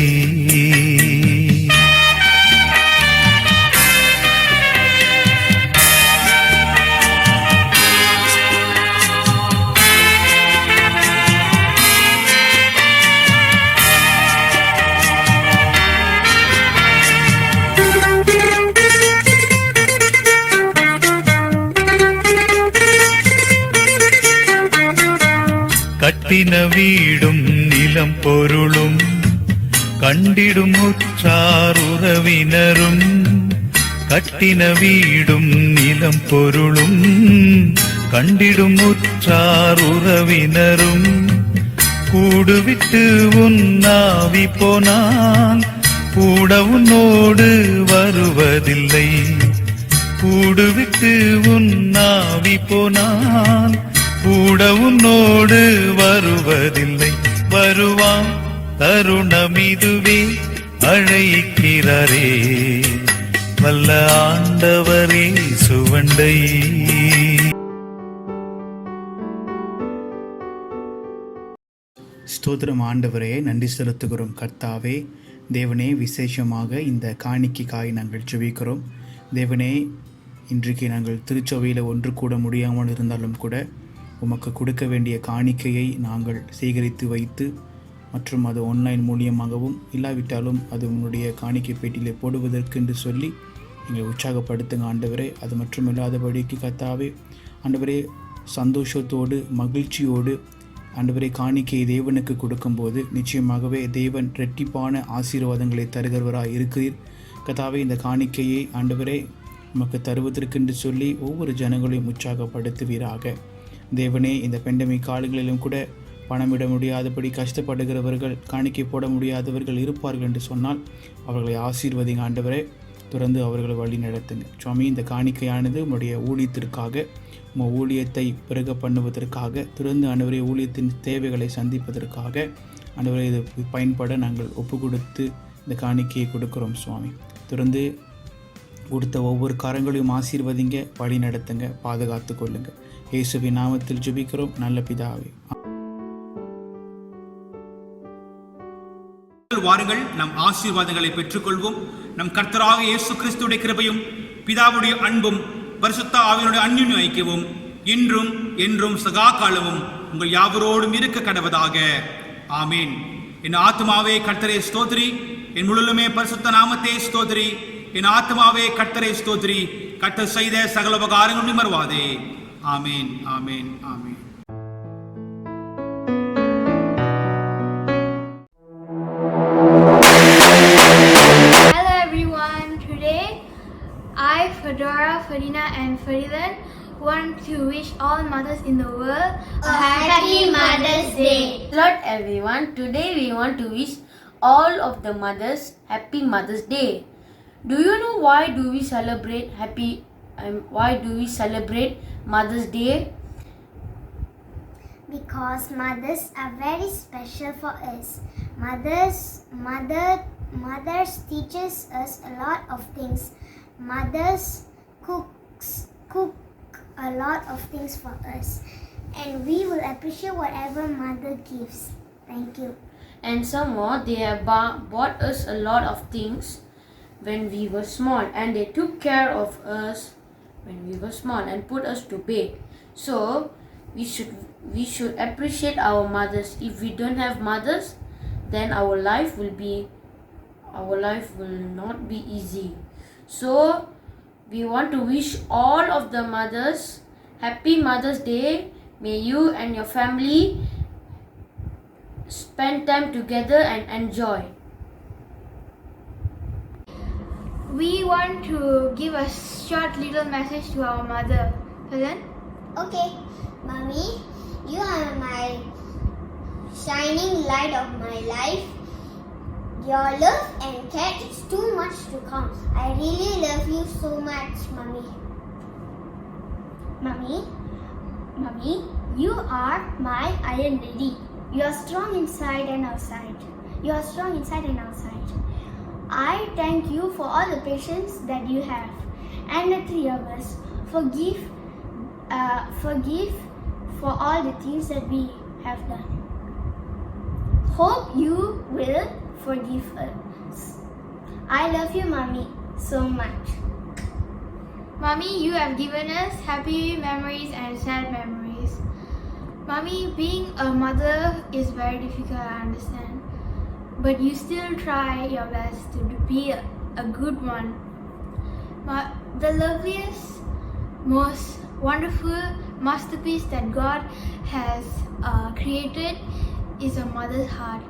கட்டின வீடும் நிலம் பொருளும் கண்டிடும் உற்றார் உறவினரும் கட்டின வீடும் நிலம் பொருளும் கண்டிடும் உற்றார் உறவினரும் கூடுவிட்டு உன்னாவி போனால் கூட உன்னோடு வருவதில்லை கூடுவிட்டு உன்னாவி போனால் கூட உன்னோடு வருவதில்லை வருவான் தருணமிதுவே அழைக்கிறாரே வல்ல ஆண்டவரே சுவண்டை ஸ்தோத்திரம் ஆண்டவரே, நன்றி செலுத்துகிறோம் கர்த்தாவே. தேவனே, விசேஷமாக இந்த காணிக்கைக்காய் நாங்கள் ஜெபிக்கிறோம். தேவனே, இன்றைக்கு நாங்கள் திருச்சபையில் ஒன்று கூட முடியாமல் இருந்தாலும் கூட உமக்கு கொடுக்க வேண்டிய காணிக்கையை நாங்கள் சேகரித்து வைத்து மற்றும் அது ஆன்லைன் மூலியமாகவும் இல்லாவிட்டாலும் அது உன்னுடைய காணிக்கை பேட்டியிலே போடுவதற்கு என்று சொல்லி எங்களை உற்சாகப்படுத்துங்க ஆண்டவரே. அது மட்டும் இல்லாதபடிக்கு கர்த்தாவே ஆண்டவரே, சந்தோஷத்தோடு மகிழ்ச்சியோடு ஆண்டவரே காணிக்கையை தேவனுக்கு கொடுக்கும்போது நிச்சயமாகவே தேவன் இரட்டிப்பான ஆசீர்வாதங்களை தருகிறவராக இருக்கிறீர் கர்த்தாவே. இந்த காணிக்கையை ஆண்டவரே நமக்கு தருவதற்கென்று சொல்லி ஒவ்வொரு ஜனங்களையும் உற்சாகப்படுத்துவீராக தேவனே. இந்த பெண்டமிக் காலங்களிலும் கூட பணமிட முடியாதபடி கஷ்டப்படுகிறவர்கள், காணிக்கை போட முடியாதவர்கள் இருப்பார்கள் என்று சொன்னால் அவர்களை ஆசீர்வதிங்க ஆண்டவரே. தொடர்ந்து அவர்களை வழி நடத்துங்க சுவாமி. இந்த காணிக்கையானது உங்களுடைய ஊழியத்திற்காக, உங்கள் ஊழியத்தை பிறக பண்ணுவதற்காக, தொடர்ந்து ஆண்டவரே ஊழியத்தின் தேவைகளை சந்திப்பதற்காக ஆண்டவரே இது பயன்பட நாங்கள் ஒப்பு கொடுத்து இந்த காணிக்கையை கொடுக்குறோம் சுவாமி. தொடர்ந்து கொடுத்த ஒவ்வொரு காரங்களையும் ஆசீர்வதிங்க, வழி நடத்துங்க, பாதுகாத்து கொள்ளுங்க. இயேசுவின் நாமத்தில் ஜெபிக்கிறோம் நல்ல பிதாவே. வாருங்கள் நம் ஆசீர்வாதங்களை பெற்றுக்கொள்வோம். நம் கர்த்தராக இயேசு கிறிஸ்துவுடைய கிருபையும் பிதாவுடைய அன்பும் பரிசுத்த ஆவியினுடைய அன்யோன்ய ஐக்கியமும் இன்றும் என்றும் சதா காலமும் உங்கள் யாவரோடும் இருக்க கடவதாக. ஆமீன். என் ஆத்மாவே கர்த்தரை ஸ்தோத்திரி, என் முழுமே பரிசுத்த நாமத்தை ஸ்தோத்திரி. என் ஆத்மாவே கர்த்தரை ஸ்தோத்திரி, கர்த்தர் செய்த சகல உபகாரங்களும் மறவாதே. ஆமீன், ஆமீன், ஆமீன். Hello everyone. Today I, Fedora, Ferdina and Ferdinand want to wish all mothers in the world a happy Mother's Day. Hello everyone. Today we want to wish all of the mothers happy Mother's Day. Do you know why do we celebrate Mother's Day? Because mothers are very special for us. Mothers teaches us a lot of things. Mothers cook a lot of things for us, and we will appreciate whatever mother gives. Thank you. And some more, they have bought us a lot of things when we were small, and they took care of us when we were small and put us to bed. So we should appreciate our mothers. If we don't have mothers, then our life will not be easy. So we want to wish all of the mothers happy Mother's Day. May you and your family spend time together and enjoy. we want to give a short little message to our mother. Helen? Okay, Mommy, you are my shining light of my life. Your love and care is too much to count. I really love you so much, Mommy. Mommy, you are my Iron Lady. You are strong inside and outside. I thank you for all the patience that you have, and the three of us. Forgive for all the things that we have done. Hope you will forgive us. I love you, Mommy, so much. Mommy, you have given us happy memories and sad memories. Mommy, being a mother is very difficult, I understand. But you still try your best to be a good one. The loveliest, most wonderful masterpiece that God has created is a mother's heart.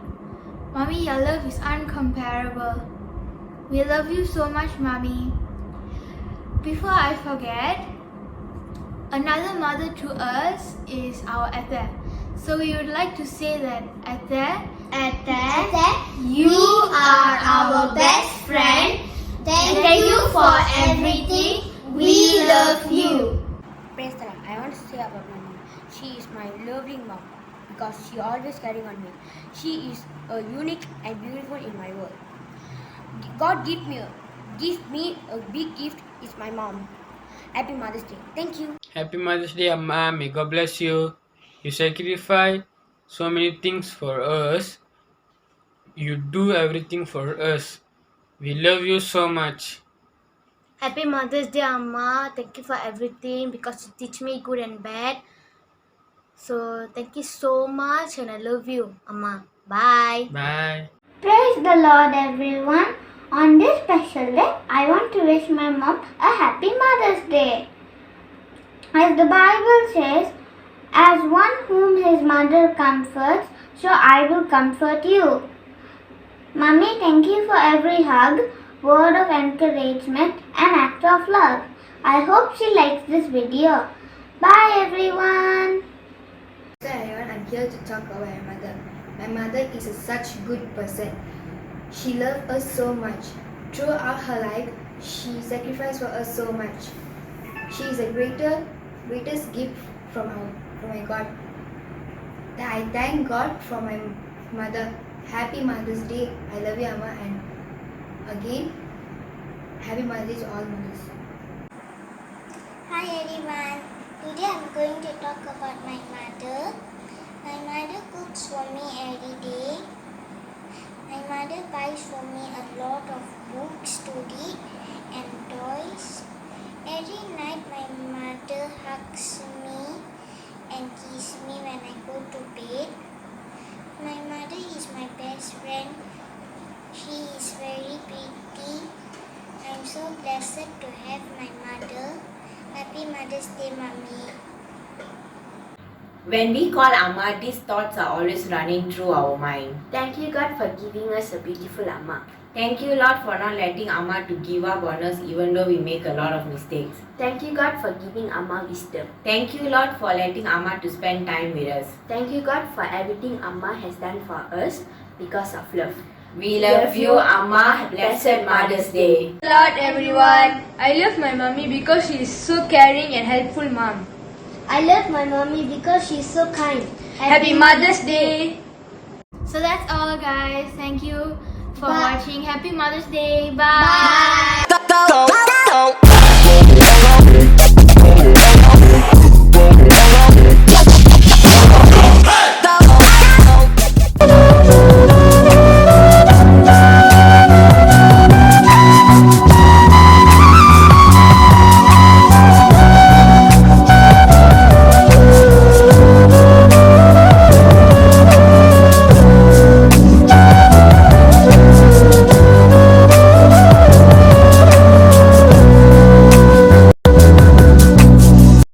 Mommy, your love is uncomparable. We love you so much, Mommy. Before I forget, another mother to us is our Ate. So we would like to say that Ate, You are our best friend. Thank you for everything. We love you. Praise the Lord. I want to say about my mom. She is my loving mom because she always caring on me. She is unique and beautiful in my world. God give me a big gift is my mom. Happy Mother's Day. Thank you. Happy Mother's Day, Amma. May God bless you. You sacrifice so many things for us. You do everything for us. We love you so much. Happy Mother's Day, Amma. Thank you for everything because you teach me good and bad. So thank you so much and I love you, Amma. Bye. Bye. Praise the Lord, everyone. On this special day, I want to wish my mom a happy Mother's Day. As the Bible says, as one whom his mother comforts, so I will comfort you. Mummy, thank you for every hug, word of encouragement and act of love. I hope she likes this video. Bye everyone. Hello everyone, I'm here to talk about my mother. My mother is such good person. She loved us so much. Throughout her life, she sacrificed for us so much. She is the greatest gift from my God. I thank God for my mother. Happy Mother's Day. I love you, Amma, and again, Happy Mother's Day to all mothers. Hi everyone. Today I'm going to talk about my mother. My mother cooks for me every day. My mother mother buys for me a lot of books to read and toys. Every night my mother hugs me and kisses me when I go to bed. My mother is my best friend. She is very pretty. I'm so blessed to have my mother. Happy Mother's Day, Mommy. When we call Amma, these thoughts are always running through our mind. Thank you, God, for giving us a beautiful Amma. Thank you, Lord, for not letting Amma to give up on us even though we make a lot of mistakes. Thank you, God, for giving Amma wisdom. Thank you, Lord, for letting Amma to spend time with us. Thank you, God, for everything Amma has done for us because of love. We love you, Amma. Blessed Mother's Day. Lord, everyone. I love my mommy because she is so caring and helpful mom. I love my mommy because she's so kind. Happy Mother's Day. So that's all, guys. Thank you for Bye. watching. Happy Mother's Day. Bye. Bye.